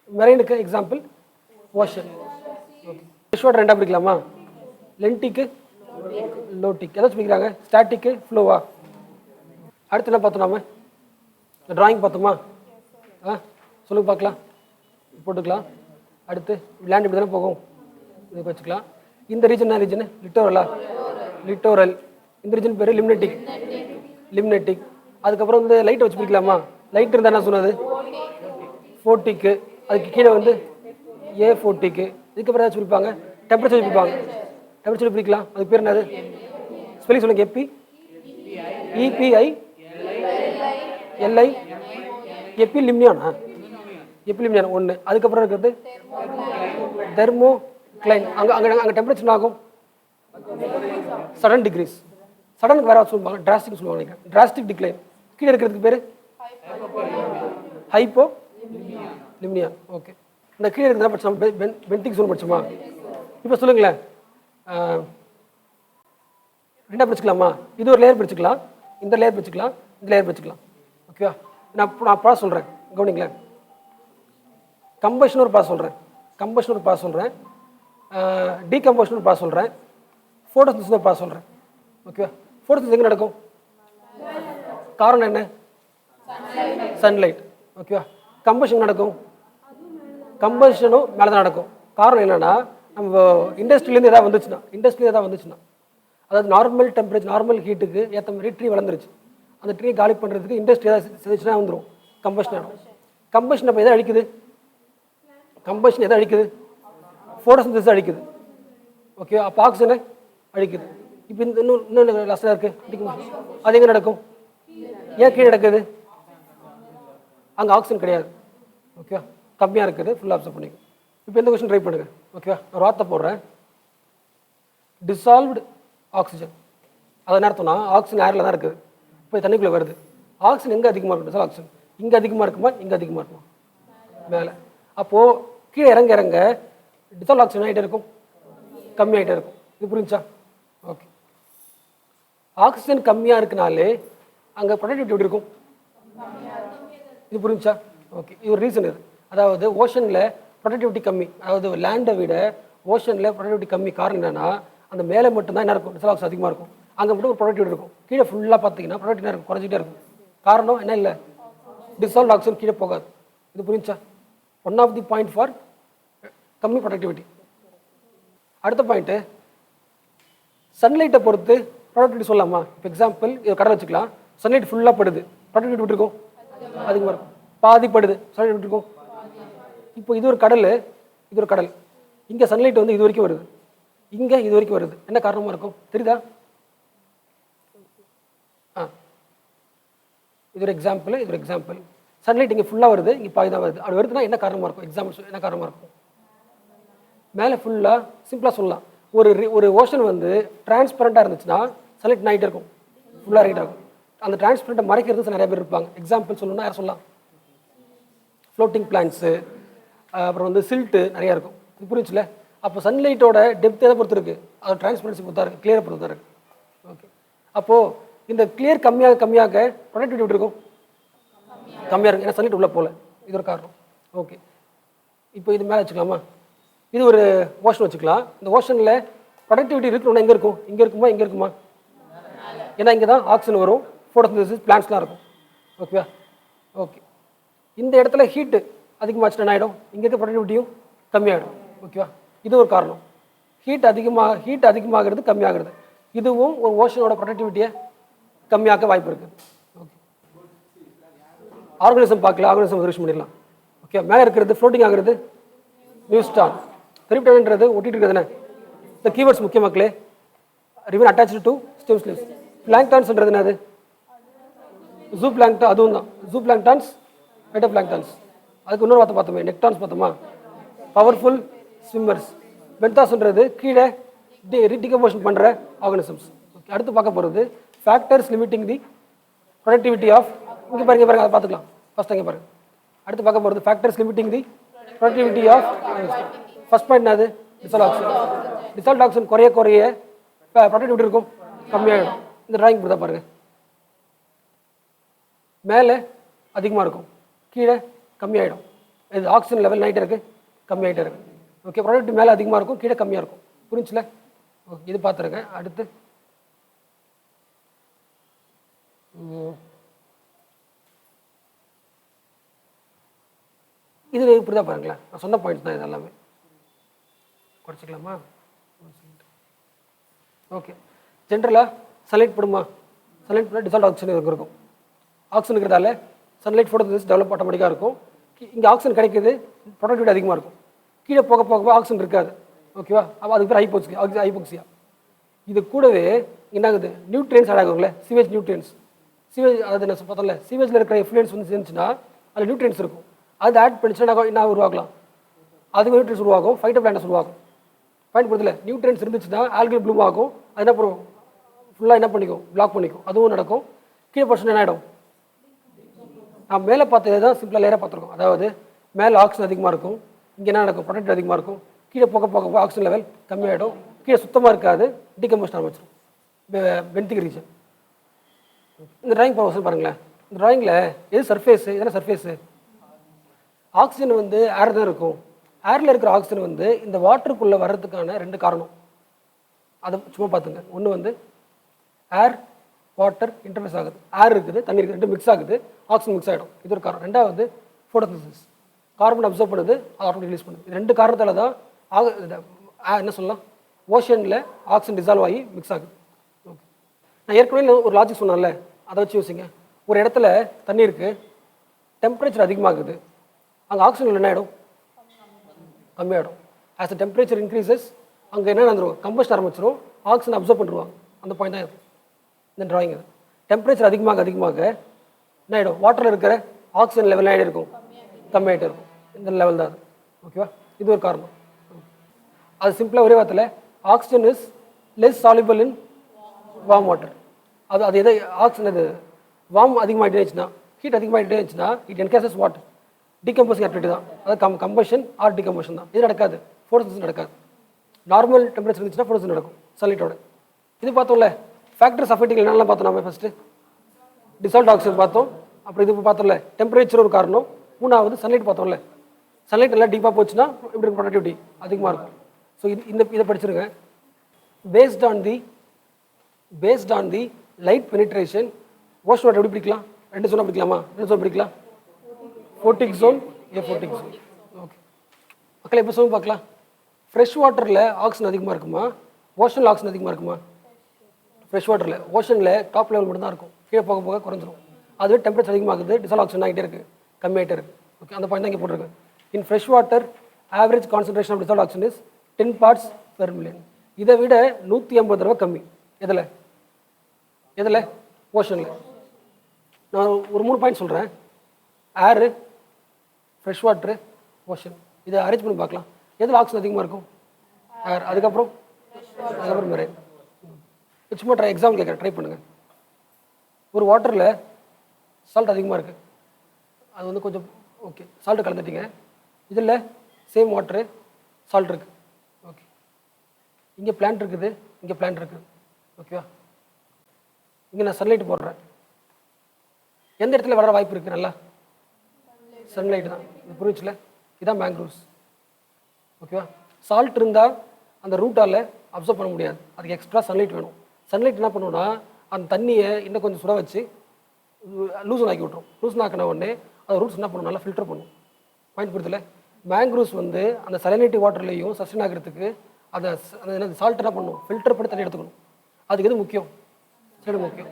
மெரைனுக்கு example ocean. Okay, fresh water ரெண்டாக பிரிக்கலாமா? லென்டிக்கு, லோட்டிக். எதாச்சும் பிரிக்கிறாங்க? ஸ்டாட்டிக்கு, ஃப்ளோவா. அடுத்து என்ன பார்த்தோம்? நாம ட்ராயிங் பார்த்தோமா? சொல்லுங்க பார்க்கலாம். போட்டுக்கலாம். அடுத்து லேண்ட் இப்படி தானே போகும், இதுக்கு வச்சுக்கலாம். இந்த ரீஜன் என்ன ரீஜன்? லிட்டோரலா? லிட்டோரல். இந்த ரீஜன் பேர் லிம்னெட்டிக். அதுக்கப்புறம் வந்து லைட்டை வச்சு பிடிக்கலாமா? லைட் இருந்தால் என்ன சொன்னது? ஃபோர்ட்டிக்கு. அதுக்கு கீழே வந்து ஏ40க்கு. இதுக்கப்புறம் ஏதாச்சும் பிடிப்பாங்க? டெம்பரேச்சர் பிடிப்பாங்க. டெம்பரேச்சர் பிடிக்கலாம். அதுக்கு பேர் என்னது? ஸ்பெல்லிங் சொல்லுங்க. EPI LI எப்பிலிமியானா? எப்பிலிமியான் ஒன்று. அதுக்கப்புறம் இருக்கிறது தெர்மோக்ளைன். அங்கே டெம்பரேச்சர் ஆகும் சடன் டிகிரிஸ். சடனுக்கு வேறு சொல்லுவாங்க, டிராஸ்டிக் சொல்லுவாங்க. Drastic decline. கீழே இருக்கிறதுக்கு பேர் ஹைப்போ லிமியா. ஓகே, இந்த கீழே இருக்கிறதா படிச்சோம், பென்டிக் சொல்லி படிச்சோமா? இப்போ சொல்லுங்களேன், ரெண்டாக பிரிச்சுக்கலாமா? இது ஒரு லேயர் பிரிச்சுக்கலாம், இந்த லேயர் பிரிச்சுக்கலாம், இந்த லேயர் பிரிச்சுக்கலாம். ஓகேவா? நான் ப்ராசஸ் சொல்கிறேன், கவனிங்களேன். கம்பஷன் ஒரு ப்ராசஸ் சொல்கிறேன், கம்பஷன் ஒரு ப்ராசஸ் சொல்கிறேன், டீகம்போஷன் ஒரு ப்ராசஸ் சொல்கிறேன், ஃபோட்டோசிந்தசிஸ் ஒரு ப்ராசஸ் சொல்கிறேன். ஓகேவா? ஃபோட்டோசிந்தசிஸ் எங்கே நடக்கும்? காரணம் என்ன? சன்லைட். ஓகேவா? கம்பஷன் நடக்கும், கம்பஷனும் மேலே தான் நடக்கும். காரணம் என்னென்னா, நம்ம இண்டஸ்ட்ரியிலேருந்து எதாவது வந்துச்சுன்னா, அதாவது நார்மல் டெம்பரேச்சர், நார்மல் ஹீட்டுக்கு ஏற்ற மாதிரி ட்ரீ வளர்ந்துருச்சு. அந்த ட்ரீ காலி பண்ணுறதுக்கு இண்டஸ்ட்ரி ஏதாவது செஞ்சுச்சுன்னா வந்துடும், கம்பஷன் ஆகும். கம்பஷன் அப்போ எதை அழிக்குது? கம்பஷன் எதை அழிக்குது? ஃபோட்டோசிந்தசிஸ் அழிக்குது. ஓகே, அப்போ ஆக்சிஜனை அழிக்குது. இப்போ இந்த இன்னொன்று லெசனாக இருக்குது, அது எங்கே நடக்கும்? ஏன் கீழே நடக்குது? அங்கே ஆக்சிஜன் கிடையாது. ஓகேவா? கம்மியாக இருக்குது, ஃபுல்லாக அப்சர்வ் பண்ணிக்கும். இப்போ இந்த கொஸ்டின் ட்ரை பண்ணுங்க. ஓகேவா? நான் வார்த்தை போடுறேன். Dissolved oxygen. அது என்ன அர்த்தம்னா, ஆக்சிஜன் ஏரில் தான் இருக்குது, இப்போ தண்ணிக்குள்ளே வருது. ஆக்சிஜன் எங்கே அதிகமாக இருக்கும்? டிசால்வ் ஆக்சிஜன் இங்கே அதிகமாக இருக்குமா, இங்கே அதிகமாக இருக்குமா? மேலே. அப்போது கீழே இறங்க இறங்க டிசால்வ் ஆக்சிஜன் ஆகிட்டே இருக்கும், கம்மியாகிட்டே இருக்கும். இது புரிஞ்சா? ஓகே. ஆக்சிஜன் கம்மியாக இருக்குனாலே அங்கே ப்ரொடக்டிவிட்டி எப்படி இருக்கும்? இது புரிஞ்சா? ஓகே. இது ஒரு ரீசன். இது அதாவது ஓஷனில் ப்ரொடக்டிவிட்டி கம்மி, அதாவது லேண்டை விட ஓஷனில் ப்ரொடக்டிவிட்டி கம்மி. காரணம் என்னென்னா, அந்த மேலே மட்டும்தான் என்ன இருக்கும்? டிசால்வ் ஆக்சிஜன் அதிகமாக இருக்கும், அங்கே மட்டும் ஒரு ப்ரொடக்டிவிட்டி இருக்கும். கீழே ஃபுல்லாக பார்த்தீங்கன்னா ப்ரொடக்டிவிட்டி இருக்கும், குறைஞ்சிட்டே இருக்கும். காரணம் என்ன? இல்லை, டிசால்வ் ஆக்சிஜன் கீழே போகாது. இது புரிஞ்சா? One of the point for கம்மி ப்ரொடக்டிவிட்டி. அடுத்த பாயிண்ட்டு, சன்லைட்டை பொறுத்து ப்ரொடக்டிவிட்டி சொல்லலாமா? இப்போ எக்ஸாம்பிள், இது கடலை வச்சுக்கலாம். சன்லைட் ஃபுல்லாக படுது, ப்ரொடக்டிவிட்டி விட்டு இருக்கும் அதிகமாக இருக்கும். பாதி படுது, சன்லைட் விட்டு இருக்கும். இப்போ இது ஒரு கடல், இது ஒரு கடல். இங்கே சன்லைட் வந்து இது வரைக்கும் வருது, இங்கே இது வரைக்கும் வருது. என்ன காரணமாக இருக்கும் தெரியுதா? இது ஒரு எக்ஸாம்பிள், இது ஒரு எக்ஸாம்பிள். சன்லைட் இங்கே ஃபுல்லாக வருது, இங்கே பாதி தான் வருது. அப்படி வருதுன்னா என்ன காரணமாக இருக்கும்? எக்ஸாம்பிள் என்ன காரணமாக இருக்கும்? மேலே ஃபுல்லாக சிம்பிளாக சொல்லலாம். ஒரு ஓஷன் வந்து டிரான்ஸ்பரண்ட்டாக இருந்துச்சுன்னா சன்லைட் நைட் இருக்கும், ஃபுல்லாக ரைட்டாக இருக்கும். அந்த டிரான்ஸ்பரண்ட்டை மறைக்கிறது நிறைய பேர் இருப்பாங்க. எக்ஸாம்பிள் சொல்லணும்னா யார் சொல்லலாம்? ஃப்ளோட்டிங் பிளான்ட்ஸு, அப்புறம் வந்து சில்ட்டு நிறையா இருக்கும். இது புரிஞ்சுல? அப்போ சன்லைட்டோட டெப்த் எதை பொறுத்து இருக்குது? அது டிரான்ஸ்பரன்சி பொறுத்தா இருக்குது, கிளியரை பொறுத்தா இருக்குது. ஓகே. அப்போது இந்த கிளியர் கம்மியாக ப்ரொடக்டிவிட்டி எப்படி இருக்கும்? கம்மியாக இருக்கும், ஏன்னா சன்லைட் உள்ளே போகல. இது ஒரு காரணம். ஓகே. இப்போ இது மேலே வச்சுக்கலாமா? இது ஒரு ஓஷன் வச்சுக்கலாம். இந்த ஓஷனில் ப்ரொடக்டிவிட்டி இருக்கணும்னா எங்கே இருக்கும்? இங்கே இருக்குமா, இங்கே இருக்குமா? ஏன்னா இங்கே தான் ஆக்சிஜன் வரும், ஃபோட்டோசிந்தசிஸ், பிளான்ட்ஸ்லாம் இருக்கும். ஓகேவா? ஓகே. இந்த இடத்துல ஹீட்டு அதிகமாச்சுன்னா என்ன ஆகிடும், இங்கே இருக்க ப்ரொடக்டிவிட்டியும் கம்மியாகிடும். ஓகேவா, இது ஒரு காரணம். ஹீட் அதிகமாகிறது கம்மியாகிறது, இதுவும் ஒரு ஓஷனோட ப்ரொடக்டிவிட்டியை கம்மியாக்க வாய்ப்பு இருக்குது. ஓகே, ஆர்கானிசம் பார்க்கல, ஆர்கானிசம் ரிசர்ச் பண்ணிடலாம். ஓகே, மேலே இருக்கிறது ஃப்ளோட்டிங் ஆகிறது நியூஸ்டான், பெரிப்டன்ன்றது ஒட்டிட்டு இருக்கிறது. இந்த கீவேர்ட்ஸ் முக்கிய மக்களே, ரிவன் அட்டாச்சு டு ஸ்டெம் ஸ்லீவ்ஸ். பிளாங்டான்ஸ்ன்றது என்னது, ஜூ பிளாங்டான், அதுவும் தான் ஜூ பிளாங்டான்ஸ், பைட்டோ பிளாங்டான்ஸ். அதுக்கு இன்னொரு வார்த்தை பார்த்தோமே, நெக்டான்ஸ் பார்த்தோமா, பவர்ஃபுல் ஸ்விம்மர்ஸ். பென்தாஸ்ன்றது கீழே ரீடிகம்போஷன் பண்ணுற ஆர்கானிசம்ஸ். ஓகே, அடுத்து பார்க்க போகிறது factors limiting the productivity of, இங்கே பாருங்க பாருங்க, அதை பார்த்துக்கலாம். ஃபஸ்ட் அங்கே பாருங்க. அடுத்து பார்க்க போகிறது factors limiting the productivity of. First point என்னது, டிசால்ட் ஆக்சிஜன். டிசால்ட் ஆக்சிஜன் குறைய ப்ரொடக்டிவிட்டி இருக்கும், கம்மியாகிடும். இந்த டிராயிங் கொடுத்தா பாருங்கள், மேலே அதிகமாக இருக்கும், கீழே கம்மியாகிடும். இது ஆக்சிஜன் லெவல் நைட்டே இருக்குது, கம்மியாகிட்டே இருக்குது. ஓகே, ப்ராடக்ட் மேலே அதிகமாக இருக்கும், கீழே கம்மியாக இருக்கும். புரிஞ்சுல? ஓகே, இது பார்த்துருக்கேன். அடுத்து இது இப்படி தான் பாருங்களேன், நான் சொன்ன பாயிண்ட்ஸ் தான் இது எல்லாமே. குறைச்சிக்கலாமா? ஓகே, ஜென்ரலாக சன்லைட் படுமா, சன்லைட் பட டிசால்ட் ஆக்சிஜன் இருக்கும். ஆக்சிஜன் இருக்கிறதால சன்லைட் ஃபோட்டோசிந்தசிஸ் டெவலப் ஆட்டோமேட்டிக்காக இருக்கும். இங்கே ஆக்சிஜன் கிடைக்குது, ப்ரொடக்டிவிட்டி அதிகமாக இருக்கும். கீழே போக போக ஆக்சிஜன் இருக்காது. ஓகேவா, அப்போ அதுக்கு பேர் ஹைபோக்சியா. இது கூடவே என்ன ஆகுது, நியூட்ரியன்ஸ் ஆட் ஆகுங்களே, சிவேஜ் நியூட்ரியன்ஸ். சிவேஜ், அதாவது என்ன பார்த்தோம்ல, சிவேஜில் இருக்கிற எஃப்ளூயன்ஸ் வந்து சேர்ந்துச்சுன்னா அதில் நியூட்ரியன்ஸ் இருக்கும். அது ஆட் பண்ணிச்சுன்னா என்ன உருவாகலாம், அதுக்கு நியூட்ரியன்ஸ் உருவாகும், ஃபைட்டோ பிளான்டஸ் உருவாகும். பாயிண்ட் புரியுதுல, நியூட்ரியன்ஸ் இருந்துச்சுன்னா ஆல்கல் ப்ளூம் ஆகும். அது என்ன பண்ணும், ஃபுல்லாக என்ன பண்ணிக்கும், பிளாக் பண்ணிக்கும். அதுவும் நடக்கும். கீழே பர்சன் என்ன ஆகிடும், நான் மேலே பார்த்தது தான் சிம்பிளாக லேயராக பார்த்துருக்கோம். அதாவது மேலே ஆக்சிஜன் அதிகமாக இருக்கும், இங்கே என்ன நடக்கும், ப்ரொடக்ட் அதிகமாக இருக்கும். கீழே போக போக ஆக்சிஜன் லெவல் கம்மியாகிடும், கீழே சுத்தமாக இருக்காது, டிகம்போஷன் ஆரம்பிச்சிடும், பென்திக் ரீஜன். இந்த டிராயிங் பாருங்களேன். இந்த டிராயிங்கில் எது சர்ஃபேஸு, இதெல்லாம் சர்ஃபேஸு. ஆக்சிஜன் வந்து ஏர் தான் இருக்கும். ஏரில் இருக்கிற ஆக்சிஜன் வந்து இந்த வாட்டருக்குள்ளே வர்றதுக்கான 2 காரணம். அதை சும்மா பார்த்துங்க. ஒன்று வந்து ஏர் வாட்டர் இன்டர்ஃபேஸ் ஆகுது, ஏர் இருக்குது, தண்ணி இருக்குது, 2 மிக்ஸ் ஆகுது, ஆக்சிஜன் மிக்ஸ் ஆகிடும், இது ஒரு காரணம். ரெண்டாவது ஃபோட்டோசிந்தசிஸ், கார்பன் அப்சர்வ் பண்ணுது, அது ஆட்டோமேட்டிக் ரிலீஸ் பண்ணுது. இது 2 காரணத்தால் தான் என்ன சொல்லலாம், ஓஷனில் ஆக்சிஜன் டிசால்வ் ஆகி மிக்ஸ் ஆகுது. ஓகே, நான் ஏற்கனவே ஒரு லாஜிக் சொன்னேன்ல, அதை வச்சு யோசிங்க. ஒரு இடத்துல தண்ணி இருக்குது, டெம்பரேச்சர் அதிகமாகுது, அங்கே ஆக்சிஜன் என்ன ஆகிடும், கம்மியாகிடும். ஆஸ் த டெம்பரேச்சர் இன்க்ரீசஸ் அங்கே என்ன நடந்துடும், கம்பஷன் ஆரம்பிச்சிடும், ஆக்சிஜன் அப்சர்வ் பண்ணிடுவாங்க. அந்த பாயிண்ட் தான் இந்த டிராயிங். டெம்பரேச்சர் அதிகமாக என்ன ஆகிடும், வாட்டரில் இருக்கிற ஆக்சிஜன் லெவல் ஆகிட்டு இருக்கும், கம்மியாகிட்டே இருக்கும். இந்த லெவல் தான் அது. ஓகேவா, இது ஒரு காரணம். அது சிம்பிளாக ஒரே வார்த்தையில், oxygen is less soluble in warm water. அது எதை ஆக்சிஜன், அது வார்ம் அதிகமாகிட்டே இருந்துச்சுன்னா, ஹீட் அதிகமாகிட்டே இருந்துச்சுன்னா, இட் என்கேசஸ் வாட், டிகம்போசிங் ஆக்டிவிட்டி தான். அது கம்பஷன் ஆர் டிகம்போஷன் தான். இது நடக்காது, ஃபோட்டோசிந்தசிஸ் நடக்காது. நார்மல் டெம்பரேச்சர் இருந்துச்சுன்னா ஃபோட்டோசிந்தசிஸ் நடக்கும் சன்லைட்டோட. இது பார்த்தோம்ல, ஃபேக்டர்ஸ் அஃபெக்டிங் என்னெல்லாம் பார்த்தோம் நம்ம. ஃபஸ்ட்டு டிசால்ட் ஆக்சிஜன் பார்த்தோம், அப்புறம் இது பார்த்தோம்ல டெம்பரேச்சர் ஒரு காரணம். மூணாவது சன்லைட் பார்த்தோம்ல, சன்லைட் நல்லா டீப்பாக போச்சுன்னா இப்படி இருக்கும், ப்ரொடக்டிவிட்டி அதிகமாக இருக்கும். ஸோ இதை படிச்சிருங்க. Based on the light penetration, ocean water எப்படி பிடிக்கலாம், 2 ஜோனாக பிடிக்கலாமா, 2 ஜோன் பிடிக்கலாம், photic zone, aphotic zone. Okay மக்கள், எப்போ சொல்லுங்க பார்க்கலாம். ஃப்ரெஷ் வாட்டரில் ஆக்சிஜன் அதிகமாக இருக்குமா, ஓஷனில் ஆக்சிஜன் அதிகமாக இருக்குமா? ஃப்ரெஷ் வாட்டரில், ஓஷனில் டாப் லெவல் மட்டும் தான் இருக்கும், கீழே போக போக குறைஞ்சிரும். அதுவே டெம்பரேச்சர் அதிகமாகுது, டிசால்வ் ஆக்சிஜன் ஆகிட்டே இருக்குது, கம்மியாகிட்டே இருக்குது. ஓகே, அந்த பாயிண்ட் தான் இங்கே போட்டிருக்கு. In fresh water average concentration of dissolved oxygen is 10 parts per million. இதை விட 150 தடவை கம்மி. எதில் ஓஷனில். நான் ஒரு 3 பாயிண்ட் சொல்கிறேன். ஏரு, ஃப்ரெஷ் வாட்ரு, ஓஷன். இதை அரேஞ்ச் பண்ணி பார்க்கலாம். எதில் ஆக்சிஜன் அதிகமாக இருக்கும், ஏர். அதுக்கப்புறம் மெரைன். சும்மா எக்ஸாம்பிள் கேட்குறேன், ட்ரை பண்ணுங்கள். ஒரு வாட்டரில் சால்ட் அதிகமாக இருக்குது, அது வந்து கொஞ்சம் ஓகே சால்ட்டு கலந்துட்டீங்க. இதில் சேம் வாட்ரு, சால்ட் இருக்குது. ஓகே, இங்கே பிளான்ட் இருக்குது, இங்கே பிளான்ட் இருக்குது. ஓகேவா, இங்கே நான் சன்லைட் போடுறேன். எந்த இடத்துல வர வாய்ப்பு இருக்குது, நல்லா சன்லைட் தான். இது புரிஞ்சுல, இதுதான் மேங்க்ரூவ்ஸ். ஓகேவா, சால்ட் இருந்தால் அந்த ரூட்டால் அப்சர்வ் பண்ண முடியாது, அதுக்கு எக்ஸ்ட்ரா சன்லைட் வேணும். சன்லைட் என்ன பண்ணுவோன்னா, அந்த தண்ணியை இன்னும் கொஞ்சம் சுட வச்சு லூசன் ஆக்கி விட்ரும். லூசன் ஆக்கின உடனே அது ரூட்ஸ் என்ன பண்ணும், நல்லா ஃபில்டர் பண்ணும். பாயிண்ட் புரியுதுல. மேங்க்ரூவ்ஸ் வந்து அந்த சலினிட்டி வாட்டர்லையும் சஸ்டைன் ஆகிறதுக்கு அதை அந்த சால்ட் என்ன பண்ணணும், ஃபில்டர் பண்ணி தண்ணி எடுத்துக்கணும். அதுக்கு எது முக்கியம், சரி முக்கியம்.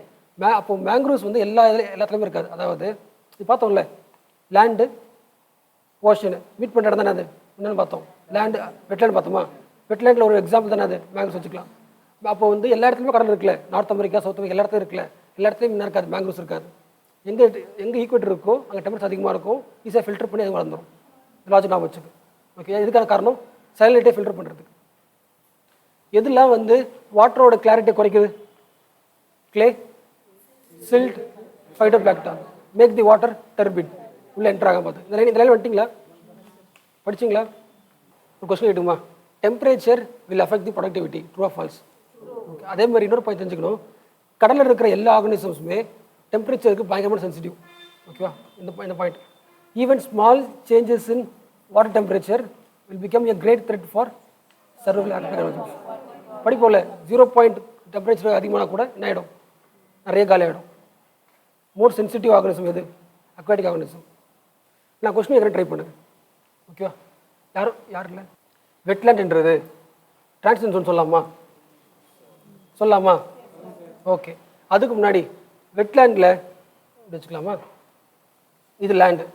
அப்போ மேங்க்ரூவ்ஸ் வந்து எல்லாத்துலேயுமே இருக்காது. அதாவது இது பார்த்தோம்ல, லேண்டு ஓஷனு மீட் பண்ணுற இடம் தானே அது. என்னென்னு பார்த்தோம், லேண்டு வெட்லேண்ட் பார்த்தோமா. வெட்லேண்டில் ஒரு எக்ஸாம்பிள் தானே அது, மேங்க்ரூவ்ஸ் வச்சுக்கலாம். அப்போ வந்து எல்லா இடத்துலையுமே கடல் இருக்குல்ல, நார்த் அமெரிக்கா சவுத் அமெரிக்கா எல்லா இடத்துலையும் இருக்குல்ல, எல்லா இடத்துலையும் என்ன இருக்காது, மேங்க்ரூவ்ஸ் இருக்காது. எங்கே ஈக்குவேட்டர் இருக்கோ அங்கே டெம்பரேச்சர் அதிகமாக இருக்கும், ஈஸியாக ஃபில்டர் பண்ணி அது வளர்ந்துடும். லாஜிக் நான் வச்சுக்கு ஓகே. இதுக்கான காரணம் சைலண்ட்டே ஃபில்டர் பண்ணுறதுக்கு. எதெல்லாம் வந்து வாட்டரோட கிளாரிட்டியை குறைக்குது, clay, silt, phytoplankton make the water turbid. உள்ளே என்ட்ரு ஆக பார்த்து இதெல்லாம் வந்துட்டிங்களா, படிச்சிங்களா? ஒரு கொஸ்டின் கேட்டுமா, temperature will affect the productivity, true or false? Okay. அதே மாதிரி இன்னொரு பாயிண்ட் தெரிஞ்சுக்கணும், கடலில் இருக்கிற எல்லா ஆர்கனிசம்ஸுமே டெம்பரேச்சருக்கு பயங்கரமான சென்சிட்டிவ். ஓகேவா? இந்த point. Even small changes in water temperature will become a great threat for survival organisms. படிப்போல 0 டெம்பரேச்சர் அதிகமான கூட என்ன ஆகிடும், நிறைய காலி ஆகிடும். மோர் சென்சிட்டிவ் ஆர்கனிசம் எது, அக்வாட்டிக் ஆர்கனிசம். நான் கொஸ்டின் கேட்குறேன், ட்ரை பண்ணுங்க. ஓகேவா? யாரும் இல்லை. வெட்லேண்ட்ன்றது டிரான்ஸ்லேஷன் சொல்லலாமா? ஓகே. அதுக்கு முன்னாடி வெட்லேண்டில் வச்சுக்கலாமா, இது லேண்டு,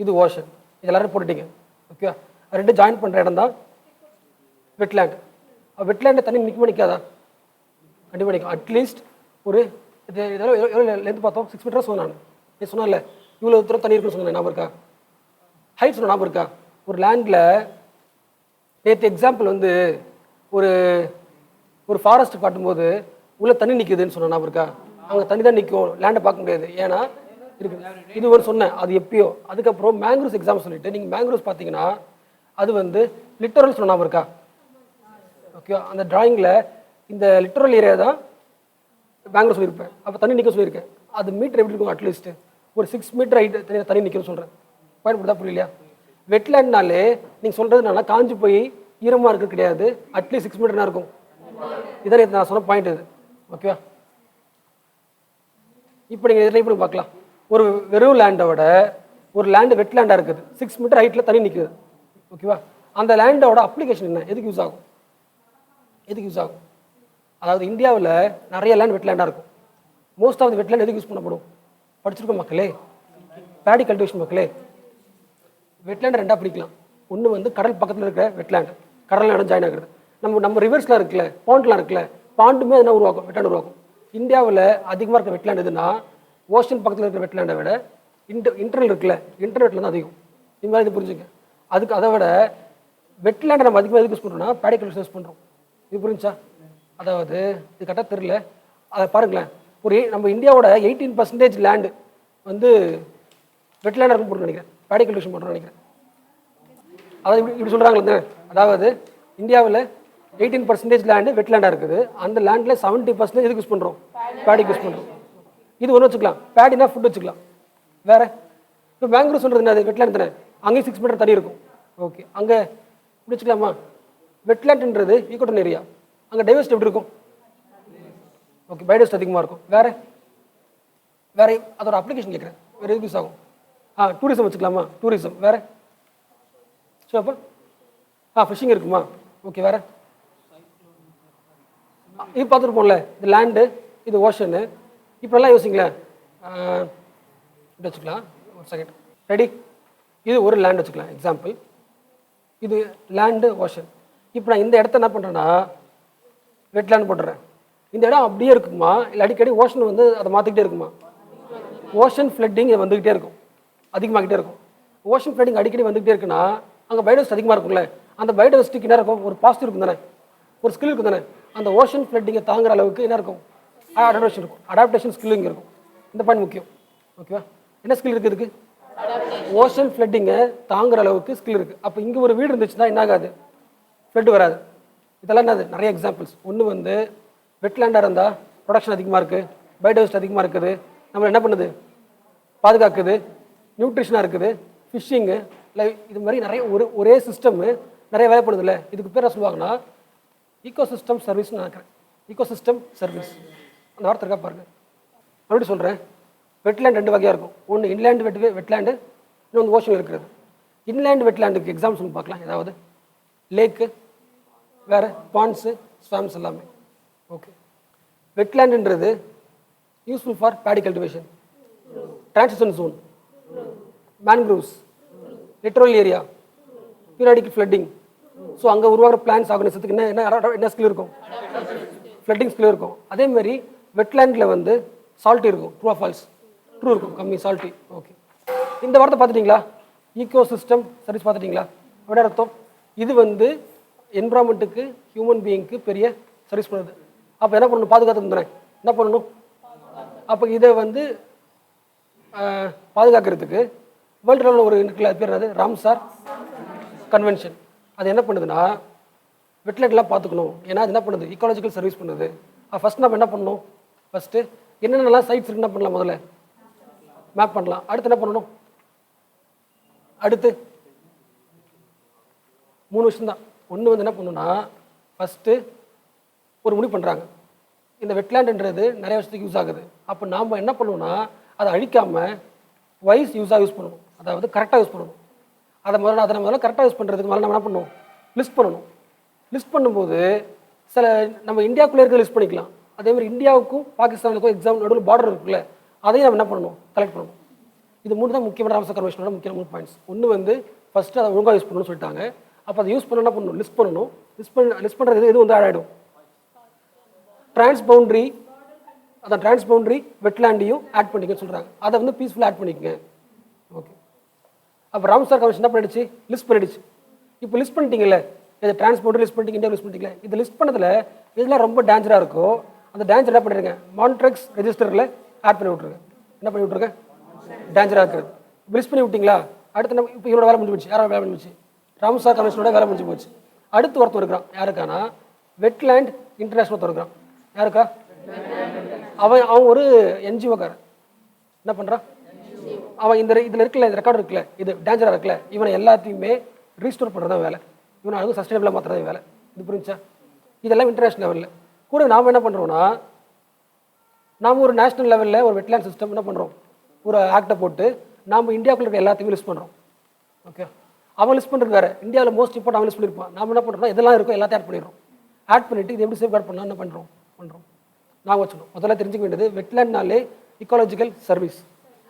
இது ஓஷன், இது எல்லாரும் போட்டுட்டீங்க. ஓகேவா? ரெண்டு ஜாயின் பண்ணுற இடம் தான் வெட்லேண்டு. வெட்லேண்டில் தண்ணி நிற்காதா? கண்டிப்பாக நிற்கும். அட்லீஸ்ட் ஒரு இதெல்லாம் எவ்வளோ லென்த் பார்த்தோம், 6 மீட்டராக சொன்னேன் நான். நீ சொன்னால இவ்வளோ தூரம் தண்ணி இருக்குன்னு சொன்னேன், ஞாபகம் இருக்கா? ஹைட் சொன்ன ஞாபகம் இருக்கா? ஒரு லேண்டில் நேற்று எக்ஸாம்பிள் வந்து ஒரு ஃபாரஸ்ட் காட்டும்போது உள்ளே தண்ணி நிற்குதுன்னு சொன்ன ஞாபகம் இருக்கா? அங்கே தண்ணி தான் நிற்கும், லேண்டை பார்க்க முடியாது, ஏன்னா இருக்குது. இது ஒரு சொன்னேன், அது எப்பயோ. அதுக்கப்புறம் மேங்க்ரூவ்ஸ் எக்ஸாம்பிள் சொல்லிட்டு நீங்கள் மேங்க்ரூவ்ஸ் பார்த்தீங்கன்னா அது வந்து லிட்டரல் சொன்ன ஞாபகம் இருக்கா? ஓகே. அந்த டிராயிங்கில் இந்த லிட்டரல் ஏரியா தான் மேங்க்ரூவ் சொல்லியிருப்பேன். அப்போ தண்ணி நிற்க சொல்லியிருக்கேன். அது மீட்டர் எப்படி இருக்கும், அட்லீஸ்ட் ஒரு 6 மீட்டர் ஹைட் தண்ணி நிற்கணும்னு சொல்கிறேன். பயன்படுத்தா புரியலையா? வெட்லேண்ட்னாலே நீங்கள் சொல்கிறது என்னன்னா காஞ்சி போய் ஈரமாக இருக்க கிடையாது, அட்லீஸ்ட் 6 மீட்டர்னா இருக்கும். இதான் நான் சொன்ன பாயிண்ட் இது. ஓகேவா? இப்போ நீங்கள் ட்ரை பண்ணி பார்க்கலாம். ஒரு வெறும் லேண்டை விட ஒரு லேண்டு வெட்லேண்டாக இருக்குது, 6 மீட்டர் ஹைட்டில் தண்ணி நிற்குது. ஓகேவா? அந்த லேண்டோட அப்ளிகேஷன் என்ன, எதுக்கு யூஸ் ஆகும்? அதாவது இந்தியாவில் நிறைய லேண்ட் வெட்லேண்டாக இருக்கும். மோஸ்ட் ஆஃப் தி வெட்லேண்ட் எதுக்கு யூஸ் பண்ணப்படும்? படிச்சிருக்கோம் மக்களே, பேடி கல்டிவேஷன். மக்களே, வெட்லேண்ட் ரெண்டாக பிடிக்கலாம். ஒன்று வந்து கடல் பக்கத்தில் இருக்கிற வெட்லேண்ட், கடல் இடம் ஜாயின் ஆகுறது. நம்ம ரிவர்ஸ்லாம் இருக்குல்ல, பாண்ட்லாம் இருக்குல்ல, பாண்டுமே என்ன உருவாக்கும், வெட்லேண்ட் உருவாக்கும். இந்தியாவில் அதிகமாக இருக்கிற வெட்லேண்ட் எதுனா ஓஷன் பக்கத்தில் இருக்கிற வெட்லேண்டை விட இன்டர்னல் இருக்குல்ல, இன்டர்நெட்டில் தான் அதிகம். இந்த மாதிரி இது புரிஞ்சுங்க. அதை விட வெட்லேண்டை நம்ம அதிகமாக எதுக்கு யூஸ் பண்ணுறோம்னா பேடி கல்டிவேஷன் யூஸ் பண்ணுறோம். இது புரிஞ்சா? அதாவது இது கரெக்டாக தெரியல, அதை பாருங்களேன். நம்ம இந்தியாவோட 18% லேண்டு வந்து வெட்லேண்டாக இருக்கும் போட்டு நினைக்கிறேன், பேடி கல்டிவேஷன் பண்ணுறோம்னு நினைக்கிறேன். அதாவது இப்படி சொல்கிறாங்களே, அதாவது இந்தியாவில் 18% லேண்டு வெட்லேண்டாக இருக்குது. அந்த லேண்டில் 70% எதுக்கு யூஸ் பண்ணுறோம், பேடிக்கு யூஸ் பண்ணுறோம். இது ஒன்று வச்சுக்கலாம், பேடினா ஃபுட் வச்சுக்கலாம். வேறு இப்போ மேங்க்ரூவ் சொல்கிறது என்ன, அது வெட்லேண்ட் தானே, அங்கேயும் 6 மீட்டர் தண்ணி இருக்கும். ஓகே, அங்கே இப்படி வச்சுக்கலாமா? வெட்லேண்ட்ன்றது ஈக்குவட்டல் ஏரியா, அங்கே டைவர்சிட்டி எப்படி இருக்கும்? ஓகே, பயோடைவர்சிட்டி அதிகமாக இருக்கும். வேறு அதோட அப்ளிகேஷன் கேட்குறேன், வேறு எதுக்கு யூஸ் ஆகும்? டூரிசம் வச்சுக்கலாமா? டூரிசம். வேறு ஸோ அப்போ ஃபிஷிங் இருக்குமா? ஓகே. வேறு இது பார்த்துருப்போம்ல, இது லேண்டு, இது ஓஷனு. இப்போல்லாம் யோசிங்களேன், இப்படி வச்சுக்கலாம். ஒரு செகண்ட், ரெடி? இது ஒரு லேண்ட் வச்சுக்கலாம் எக்ஸாம்பிள். இது லேண்டு, ஓஷன். இப்போ நான் இந்த இடத்த என்ன பண்ணுறேன்னா வெட்லேண்ட் போட்டுறேன். இந்த இடம் அப்படியே இருக்குமா, இல்லை அடிக்கடி ஓஷன் வந்து அதை மாற்றிக்கிட்டே இருக்குமா? ஓஷன் ஃப்ளட்டிங் வந்துக்கிட்டே இருக்கும், அதிகமாகிட்டே இருக்கும். ஓஷன் ஃப்ளட்டிங் அடிக்கடி வந்துக்கிட்டே இருக்குன்னா அங்கே பயோடைவர்சிட்டி அதிகமாக இருக்கும்ல. அந்த பயோடைவர்சிட்டிக்கு என்ன இருக்கும், ஒரு பாசிட்டிவ் இருக்கும் தானே, ஒரு ஸ்கில் இருக்கும் தானே. அந்த ஓஷன் ஃப்ளட்டிங்கை தாங்குற அளவுக்கு என்ன இருக்கும், அடாப்டேஷன் இருக்கும். அடாப்டேஷன் ஸ்கில் இங்கே இருக்கும். இந்த பாயிண்ட் முக்கியம். ஓகேவா? என்ன ஸ்கில் இருக்குது இதுக்கு? ஓஷன் ஃப்ளட்டிங்கை தாங்குற அளவுக்கு ஸ்கில் இருக்குது. அப்போ இங்கே ஒரு வீடு இருந்துச்சுன்னா என்ன ஆகாது, ஃப்ளட் வராது. இதெல்லாம் என்னது, நிறைய எக்ஸாம்பிள்ஸ். ஒன்று வந்து வெட்லேண்டாக இருந்தால் ப்ரொடக்ஷன் அதிகமாக இருக்குது, பயோடைவர்சிட்டி அதிகமாக இருக்குது, நம்ம என்ன பண்ணுது, பாதுகாக்குது, நியூட்ரிஷனாக இருக்குது, ஃபிஷ்ஷிங்கு, இது மாதிரி நிறைய ஒரே சிஸ்டம்மு நிறைய வேலை பண்ணுதில்ல. இதுக்கு பேர் என்ன சொல்லுவாங்கன்னா ஈகோசிஸ்டம் சர்வீஸ்னு நினைக்கிறேன். ஈகோசிஸ்டம் சர்வீஸ் அந்த வார்த்தை இருக்கா பாருங்கள். மறுபடியும் சொல்கிறேன், வெட்லேண்ட் ரெண்டு வகையாக இருக்கும். ஒன்று இன்லேண்ட் வெட்லேண்டு, இன்னொன்று ஓஷனில் இருக்கிறது. இன்லேண்ட் வெட்லேண்டுக்கு எக்ஸாம்பிள்ஸ் பார்க்கலாம். ஏதாவது லேக்கு, வேறு பாண்ட்ஸு, ஸ்வாம்ஸ் எல்லாமே. ஓகே. வெட்லேண்டுன்றது useful for paddy cultivation, transition zone, mangroves, littoral area, periodic flooding. So அங்கே உருவாகிற பிளான்ஸ் ஆர்கனிசத்துக்கு என்ன ஸ்கில் இருக்கும்? ஃப்ளட்டிங் ஸ்கில் இருக்கும். அதேமாதிரி வெட்லேண்டில் வந்து சால்ட்டி இருக்கும். True or falls? ட்ரூ இருக்கும், கம்மி சால்ட்டி. ஓகே. இந்த வார்த்தை பார்த்துட்டிங்களா? ஈக்கோ சிஸ்டம் சர்வீஸ் பார்த்துட்டிங்களா? விட அர்த்தம் இது வந்து என்விரான்மெண்ட்டுக்கு, ஹியூமன் பீயிங்க்கு பெரிய சர்வீஸ் பண்ணுது. அப்போ என்ன பண்ணணும்? பாதுகாத்து இருந்தேன். என்ன பண்ணணும்? அப்போ இதை வந்து பாதுகாக்கிறதுக்கு வேர்ல்டு லெவலில் ஒரு இருக்குல்ல, அது பேர் என்னது? Ramsar convention. அது என்ன பண்ணுதுன்னா வெட்லேண்ட்லாம் பார்த்துக்கணும். ஏன்னா அது என்ன பண்ணுது? ஈக்காலஜிக்கல் சர்வீஸ் பண்ணுது. ஃபஸ்ட் நம்ம என்ன பண்ணணும்? ஃபஸ்ட்டு என்னென்னலாம் சைட்ஸ் இருக்குன்னு என்ன பண்ணலாம்? முதல்ல மேப் பண்ணலாம். அடுத்து என்ன பண்ணணும்? அடுத்து 3 விஷயம் தான். ஒன்று வந்து என்ன பண்ணணும்னா, ஃபஸ்ட்டு ஒரு முடிவு பண்ணுறாங்க, இந்த வெட்லேண்டுன்றது நிறைய வருஷத்துக்கு யூஸ் ஆகுது. அப்போ நாம் என்ன பண்ணணும்னா அதை அழிக்காமல் வைஸ் யூஸாக யூஸ் பண்ணணும். அதாவது கரெக்டாக யூஸ் பண்ணணும். அதை முதல்ல கரெக்டாக யூஸ் பண்ணுறதுக்கு முதல்ல நம்ம என்ன பண்ணணும்? லிஸ்ட் பண்ணணும். லிஸ்ட் பண்ணும்போது சில நம்ம இந்தியாவுக்குள்ளே இருக்கிறத லிஸ்ட் பண்ணிக்கலாம். அதேமாதிரி இந்தியாவுக்கும் பாகிஸ்தானுக்கும் எக்ஸாம் நடுவில் பார்டர் இருக்குல்ல, அதையும் நம்ம என்ன பண்ணணும்? கலெக்ட் பண்ணணும். இது 3 தான் முக்கியமான ராம்சார் கன்வென்ஷனோட முக்கியமான 3 பாயிண்ட்ஸ். ஒன்று வந்து ஃபஸ்ட்டு அதை ஒழுங்காக யூஸ் பண்ணணும்னு சொல்லிட்டாங்க. அப்போ அதை யூஸ் பண்ண என்ன பண்ணணும்? லிஸ்ட் பண்ணணும். லிஸ்ட் பண்ணுறது எது வந்து ஆட் ஆகிடும்? டிரான்ஸ்பவுண்ட்ரி, அதான் டிரான்ஸ்பவுண்ட்ரி வெட்லேண்டையும் ஆட் பண்ணிக்கன்னு சொல்கிறாங்க. அதை வந்து பீஸ்ஃபுல்லாக ஆட் பண்ணிக்கங்க. ஓகே. அப்போ ராம்சார் கன்வென்ஷன் என்ன பண்ணிடுச்சு? லிஸ்ட் பண்ணிடுச்சு. இப்போ லிஸ்ட் பண்ணிட்டீங்கல்ல, இதை டிரான்ஸ்பவுண்ட்ரி லிஸ்ட் பண்ணிட்டீங்க, இந்தியா லிஸ்ட் பண்ணிட்டீங்களே, இது லிஸ்ட் பண்ணதில் இதெல்லாம் ரொம்ப டேஞ்சராக இருக்கோ அந்த டேஞ்சர் என்ன பண்ணிடுங்க? மான்ட்ரெக்ஸ் ரெஜிஸ்டரில் ஆட் பண்ணி விட்ருங்க. என்ன பண்ணி விட்ருங்க? டேஞ்சராக இருக்குது. இப்போ லிஸ்ட் பண்ணி விட்டிங்களா? அடுத்து நம்ம இப்போ இவரோட வேலை முடிஞ்சு போச்சு. யாரோட வேலை முடிஞ்சு போச்சு? ராம்சார் கன்வென்ஷனோட வேலை முடிஞ்சு போச்சு. அடுத்து ஒருத்தர் இருக்கிறான். யாருக்கானா? வெட்லேண்ட் இன்டர்நேஷனல் ஒருத்தர் இருக்கிறான். யாருக்கா? அவன் ஒரு என்ஜிஓக்காரன். என்ன பண்ணுறான்? அவன் இதில் இருக்குல்ல, இந்த ரெக்கார்டு இருக்குல்ல, இது டேஞ்சராக இருக்குல்ல, இவனை எல்லாத்தையுமே ரீஸ்டோர் பண்ணுறது தான் வேலை. இவனை அதுவும் சஸ்டைனபிளாக மாற்றுறது வேலை. இது புரிஞ்சா? இதெல்லாம் இன்டர்நேஷனல் லெவலில். கூட நாம் என்ன பண்ணுறோன்னா, நாம் ஒரு நேஷனல் லெவலில் ஒரு வெட்லேண்ட் சிஸ்டம் என்ன பண்ணுறோம்? ஒரு ஆக்டை போட்டு நாம் இந்தியாவுக்குள்ள இருக்க எல்லாத்தையுமே லிஸ்ட் பண்ணுறோம். ஓகே. அவன் லிஸ்ட் பண்ணுறது வேறு. இந்தியாவில் மோஸ்ட் இம்பார்ட் அவன் லிஸ்ட் பண்ணியிருப்பான். நாம் என்ன பண்ணுறோம்னா இதெல்லாம் இருக்கும் எல்லாத்தையும் ஆட் பண்ணிடுறோம். ஆட் பண்ணிவிட்டு இது எப்படி சேஃப்கார்ட் பண்ணலாம் என்ன பண்ணுறோம்? நான் வச்சுக்கணும். முதல்ல தெரிஞ்சுக்க வேண்டியது வெட்லேண்ட்னாலே இக்காலஜிக்கல் சர்வீஸ்.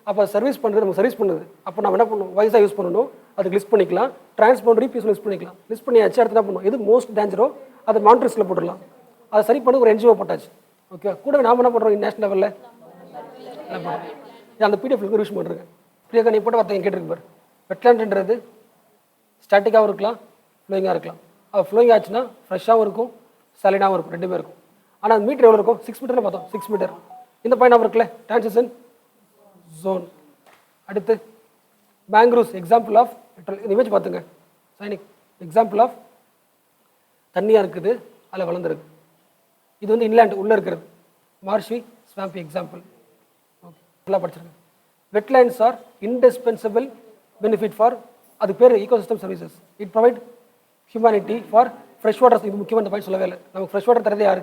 அப்போ சர்வீஸ் பண்ணுறது நம்ம சர்வீஸ் பண்ணுது. அப்போ நம்ம என்ன பண்ணணும்? வைஸாக யூஸ் பண்ணணும். அதுக்கு லிஸ்ட் பண்ணிக்கலாம். டிரான்ஸ்பவுண்டரி பீஸ் லிஸ்ட் பண்ணிக்கலாம். லிஸ்ட் பண்ணியாச்சு. அடுத்து என்ன பண்ணணும்? எது மோஸ்ட் டேஞ்சரோ அதை மானிட்டர்ஸில் போட்டுடலாம். அதை சரி பண்ணி ஒரு என்ஜிஓ போட்டாச்சு. ஓகே. கூட நாம் என்ன பண்ணுறோம்? நேஷனல் லெவலில் அந்த பிடிஎஃப் ரிவிஷன் பண்ணுறேன். பிரியாக்கா நீ போட்டு ஒருத்தங்க கேட்டிருக்கு பாரு. வெட்லேண்டுன்றது ஸ்டாட்டிக்காகவும் இருக்கலாம், ஃப்ளோயிங்காக இருக்கலாம். அது ஃப்ளோயிங் ஆச்சுன்னா ஃப்ரெஷ்ஷாகவும் இருக்கும், சாலிடாகவும் இருக்கும், ரெண்டுமே இருக்கும். ஆனால் அந்த மீட்டர் எவ்வளோ இருக்கும்? 6 மீட்டரில் பார்த்தோம். 6 மீட்டர். இந்த பாயிண்ட் இருக்குல்ல, டிரான்சிஷன் ஜோன். அடுத்து மேங்க்ரூவ்ஸ் எக்ஸாம்பிள் ஆஃப் இந்த இமேஜ் பார்த்துங்க. சைனிக் எக்ஸாம்பிள் ஆஃப் தண்ணியாக இருக்குது, அதில் வளர்ந்துருக்கு. இது வந்து இன்லேண்ட் உள்ளே இருக்கிறது. Marshy ஸ்வாம்பி example. ஓகே, நல்லா படிச்சிருக்கேன். Wetlands are indispensable benefit for, அது பேர் ecosystem services. It provide humanity for fresh water. இது முக்கியமான பாயிண்ட் சொல்லவே இல்லை. நமக்கு ஃப்ரெஷ் வாட்டர் தரது யார்?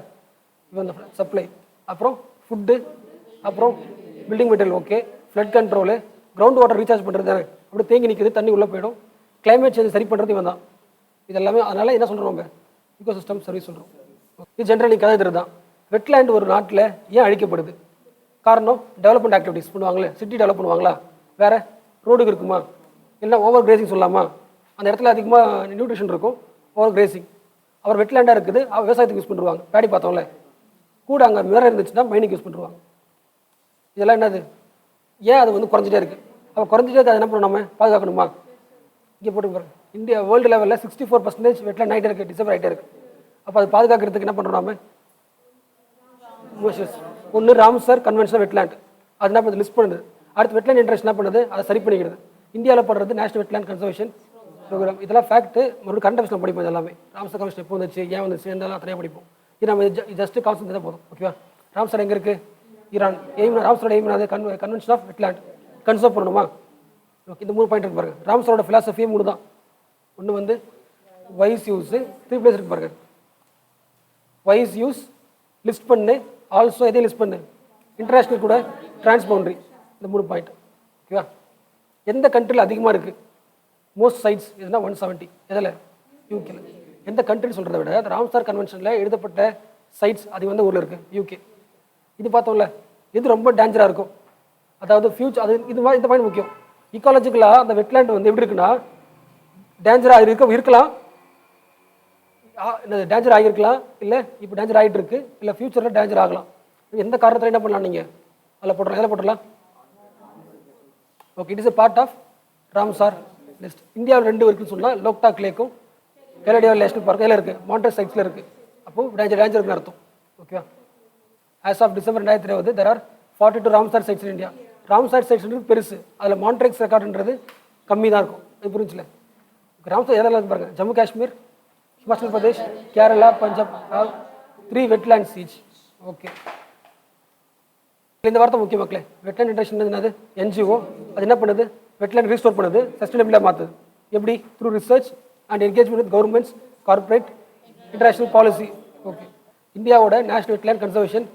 இவன் அந்த சப்ளை. அப்புறம் ஃபுட்டு, அப்புறம் building material. Okay. Flood control, ground water recharge பண்ணுறது தானே. அப்படி தேங்கி நிற்குது, தண்ணி உள்ளே போயிடும். கிளைமேட் சேஞ்ச் சரி பண்ணுறது இவன் தான். இது எல்லாமே அதனால் என்ன சொல்கிறோம்? நம்ம ஈகோசிஸ்டம் சர்வீஸ் சொல்கிறோம். இது ஜென்ரல் நீங்கள் கதை தான். வெட்லேண்ட் ஒரு நாட்டில் ஏன் அழிக்கப்படுது? காரணம் டெவலப்மெண்ட் ஆக்டிவிட்டிஸ் பண்ணுவாங்களே. சிட்டி டெவலப் பண்ணுவாங்களா? வேறு ரோடுக்கு இருக்குமா? இல்லை ஓவர் கிரேசிங் சொல்லலாமா? அந்த இடத்துல அதிகமாக நியூட்ரிஷன் இருக்கும், ஓவர் கிரேசிங். அவர் வெட்லேண்டாக இருக்குது, அவர் விவசாயத்துக்கு யூஸ் பண்ணுவாங்க. பேடி பார்த்தோம்ல, கூட அங்கே மிரம் இருந்துச்சுன்னா மைனிங் யூஸ் பண்ணுவாங்க. இதெல்லாம் என்னது? ஏன் அது வந்து குறைஞ்சிட்டே இருக்குது? அப்போ குறைஞ்சிட்டே இருக்குது, அது என்ன பண்ணணும்? நம்ம பாதுகாக்கணுமா? இங்கே போட்டு பாருங்க. இந்தியா வேர்ல்டு லெவலில் 64% வெட்லேண்ட் ஆகிட்டே இருக்குது, டிசம்பர் ஆகிட்டே இருக்குது. அப்போ அது பாதுகாக்கிறதுக்கு என்ன பண்ணுறோம்? நம்ம ஒன்று ராம்சார் கன்வென்ஷன் வெட்லேண்ட், அது என்ன பண்ணுது? லிஸ்ட் பண்ணுது. அடுத்து வெட்லேண்ட் இன்ட்ரெஸ்ட் என்ன பண்ணுது? அதை சரி பண்ணிக்கிறது. இந்தியாவில் பண்ணுறது நேஷனல் வெட்லேண்ட் கன்சர்வேஷன் ப்ரோக்ராம். இதெல்லாம் ஃபேக்ட்டு. மறுபடியும் கரண்ட் அஃபேர்ஸில் படிப்போம். எல்லாமே ராம்சார் கன்வென்ஷன் எப்போ வந்துச்சு, ஏன் வந்துச்சு, இருந்தாலும் அத்தனையாக படிப்போம். இது நம்ம ஜஸ்ட் கான்செப்ட் தான் போதும். ஓகேவா? ராம்சார் எங்கே இருக்குது? ஈரான். எய்ம் ராம்சாரோட எய்ம் அது கன்வென்ஷன் ஆஃப் வெட்லேண்ட் கன்சர்வ் பண்ணணுமா? ஓகே. இந்த 3 பாயிண்ட் இருக்கு பாருங்க. ராம்சாரோட ஃபிலாசபியே 3 தான். ஒன்று வந்து வைஸ் யூஸ், 3 பிளேஸ் இருக்கு பாருங்க. வைஸ் யூஸ், லிஸ்ட் பண்ணு, ஆல்சோ எதையும் லிஸ்ட் பண்ணு, இன்டர்நேஷ்னல் கூட டிரான்ஸ்பவுண்டரி. இந்த 3 பாயிண்ட். ஓகேவா? எந்த கண்ட்ரியில் அதிகமாக இருக்குது? மோஸ்ட் சைட்ஸ் எதுனா 170. எதில்? யூகேல. எந்த கண்ட்ரின்னு சொல்கிறத விட அந்த ராம்சார் கன்வென்ஷனில் எழுதப்பட்ட சைட்ஸ் அது வந்து ஊரில் இருக்குது, யூகே. இது பார்த்தோம்ல, எது ரொம்ப டேஞ்சராக இருக்கும், அதாவது ஃபியூச்சர், அது இந்த பாயிண்ட் முக்கியம். ஈக்காலஜிக்கலாக அந்த வெட்லேண்ட் வந்து எப்படி இருக்குன்னா, டேஞ்சராக இருக்கலாம், டேஞ்சர் ஆகியிருக்கலாம், இல்லை இப்போ டேஞ்சர் ஆகிட்டு இருக்கு, இல்லை ஃபியூச்சரில் டேஞ்சர் ஆகலாம். எந்த காரணத்தில் என்ன பண்ணலாம் நீங்கள் அதில் போட்டுடலாம், எதில் போட்டுடலாம்? Okay, it is a part of Ramsar list. இந்தியாவில் 2 இருக்குன்னு சொன்னால் லோக்டாக் லேக்கும் கேலடியா நேஷனல் பார்க் இதில் இருக்குது, மாண்டஸ் சைட்ஸில் இருக்குது. அப்போது டேஞ்சர் இருக்குன்னு அர்த்தம். ஓகேவா? As of December 2020 there are 42 Ramsar sites in India. Ramsar சைட்ஸ்ன்றது பெருசு, அதில் மாண்ட்ரெக்ஸ் ரெக்கார்டுன்றது கம்மி தான் இருக்கும். இது புரிஞ்சுல? ராம்சார் எதெல்லாம் இருக்கு பாருங்கள், Jammu Kashmir, Himachal Pradesh, Kerala, Punjab, 3 wetlands each. Okay, இந்த வார்த்தை முக்கிய மக்களே. வெட்லேண்ட் இன்டர்நேஷனல் என்னது? என்ஜிஓ. அது என்ன பண்ணுது? வெட்லேண்ட் ரீஸ்டோர் பண்ணுது, சஸ்டைனபிளாக மாற்றுது. எப்படி? Through research and engagement with governments, corporate, international policy. Okay, இந்தியாவோட நேஷனல் வெட்லேண்ட் கன்சர்வேஷன்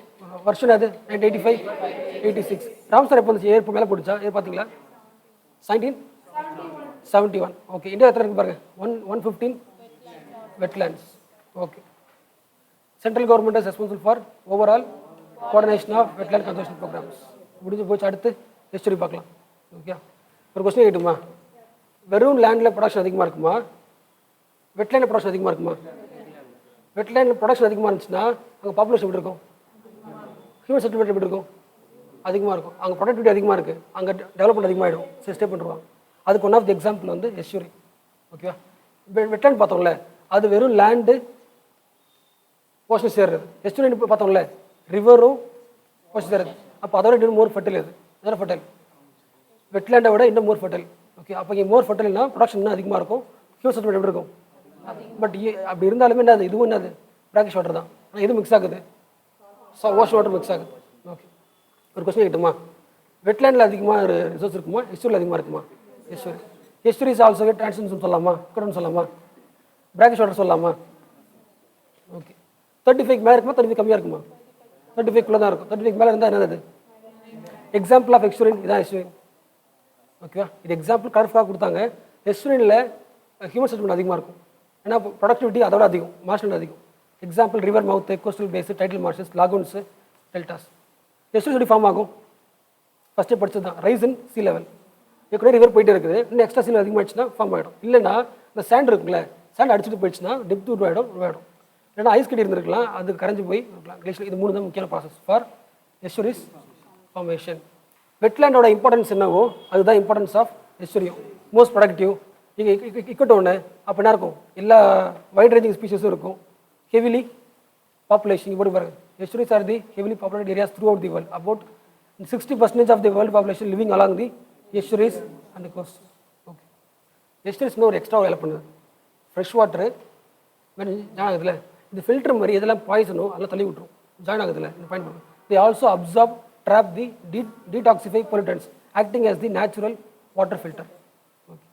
வருஷன் அது 1985, 86. ராம்சார் எப்போ வந்துச்சு? ஏற்பு மேலே போட்டுச்சா? பார்த்தீங்களா? 1971. ஓகே, இந்தியா எத்தனை இருக்கு பாருங்க, 115 wetlands. Okay, central government is responsible for overall coordination of wetland conservation programs. முடிஞ்சு போச்சு. அடுத்து ஹிஸ்டரி பார்க்கலாம். ஓகே, ஒரு கொஸ்டின் கேட்டுமா, வெறும் லேண்டில் ப்ரொடக்ஷன் அதிகமாக இருக்குமா, வெட்லேண்ட் ப்ரொடக்ஷன் அதிகமாக இருக்குமா? வெட்லேண்ட் ப்ரொடக்ஷன் அதிகமாக இருந்துச்சுன்னா அங்கே பாப்புலேஷன் எப்படி இருக்கும், ஹியூமன் செட்டில்மெண்ட் எப்படி இருக்கும்? அதிகமாக இருக்கும். அங்கே ப்ரொடக்டிவிட்டி அதிகமாக இருக்குது, அங்கே டெவலப்மெண்ட் அதிகமாகிடும், ஸ்டே பண்ணுவாங்க. அதுக்கு ஒன் ஆஃப் தி எக்ஸாம்பிள் வந்து எஸ்யூரி. ஓகேவா? வெட்லேண்ட் பார்த்தோம்ல, அது வெறும் லேண்டு போர்ஷன் சேர்றது. எஸ்யூரி பார்த்தோம்ல, ரிவரும் போர்ஷன் சேர்றது. அப்போ அதோட இன்னும் மோர் ஃபர்டைல். இது அதோட ஃபர்டைல் வெட்லேண்டை விட இன்னும் மோர் ஃபர்டைல். ஓகே, அப்போ இங்கே மோர் ஃபர்டைல்னா ப்ரொடக்ஷன் இன்னும் அதிகமாக இருக்கும், ஹியூமன் செட்டில்மெண்ட் எப்படி இருக்கும்? பட் அப்படி இருந்தாலுமே என்னது, இதுவும் என்னது, பிராக்கிஷ் வாட்டர் தான். ஆனால் இது மிக்ஸ் ஆகுது, ஓஷன் வாட்டர் மிக்ஸ் ஆகுது. ஓகே, ஒரு கொஸ்டின் கேட்டுமா, வெட்லேண்டில் அதிகமாக ரிசோர்ஸ் இருக்குமா, எஸ்யூரியில் அதிகமாக இருக்குமா? எஸ்யூரி. எஸ்யூரி இஸ் ஆல்சோ டிரான்ஸ்ஷன் சொல்லலாமா, இக்கடன் சொல்லலாமா, பிராக்கிஷ் வாட்டர் சொல்லலாமா? ஓகே, 35 மேலே இருக்குமா, 35 கம்மியாக இருக்குமா? 35 தான் இருக்கும். 35 மேலே இருந்தால் என்னது? எக்ஸாம்பிள் ஆஃப் எஸ்யூரின் இதான் எஸ்யூரின். ஓகேவா? இது எக்ஸாம்பிள் கரெக்டாக கொடுத்தாங்க. எஸ்யூரினில் ஹியூமன் செட்டில்மெண்ட் அதிகமாக இருக்கும், ஏன்னா ப்ரொடக்டிவிட்டி அதோட அதிகம், மார்ஷல் அதிகம். எக்ஸாம்பிள் ரிவர் மவுத், coastal base, title marshes, லாகூன்ஸு, deltas. எஸ்யூரி எப்படி ஃபார்ம் ஆகும்? ஃபஸ்ட்டே படிச்சது தான், ரைஸ் இன் சி லெவல். ஏற்கனவே ரிவர் போயிட்டே இருக்குது, இன்னும் எக்ஸ்ட்ரா சி லெவல் அதிகமாகிடுச்சுன்னா ஃபார்ம் ஆகிடும். இல்லைன்னா இந்த சேண்ட் இருக்குல்ல, சேண்ட் அடிச்சுட்டு போயிடுச்சுன்னா டெப்த் உருவாயிடும். இல்லைன்னா ஐஸ் கட்டி இருந்திருக்கலாம், அது கரைஞ்சி போய் இருக்கலாம். கிளேஷியர். இது 3 தான் முக்கியமான ப்ராசஸ் ஃபார் எஸ்யூரிஸ் ஃபார்மேஷன். வெட்லேண்டோட இம்பார்ட்டன்ஸ் என்னவோ அதுதான் இம்பார்ட்டன்ஸ் ஆஃப் எஸ்யூரியும். Most productive. இங்கே இக்கட்டோன்னு அப்போ என்ன இருக்கும், எல்லா வைட் ரேஞ்சிங் ஸ்பீஷஸும் இருக்கும், ஹெவிலி பாப்புலேஷன். இப்படி பாருங்க, estuaries are the heavily populated areas throughout the world. About 60% of the world population living along the estuaries and the coast. Okay, எஸ்யூரிஸ்னு ஒரு எக்ஸ்ட்ரா வேலை பண்ணுது. ஃப்ரெஷ் வாட்டரு ஜாயின் ஆகுதுல, இந்த filter மாதிரி எதெல்லாம் பாய்சனோ அதெல்லாம் தள்ளி விட்டுரும், ஜாயின் ஆகுதுல, இந்த பாயிண்ட் பண்ணும். They also absorb, trap the detoxify pollutants, acting as the natural water filter. Okay,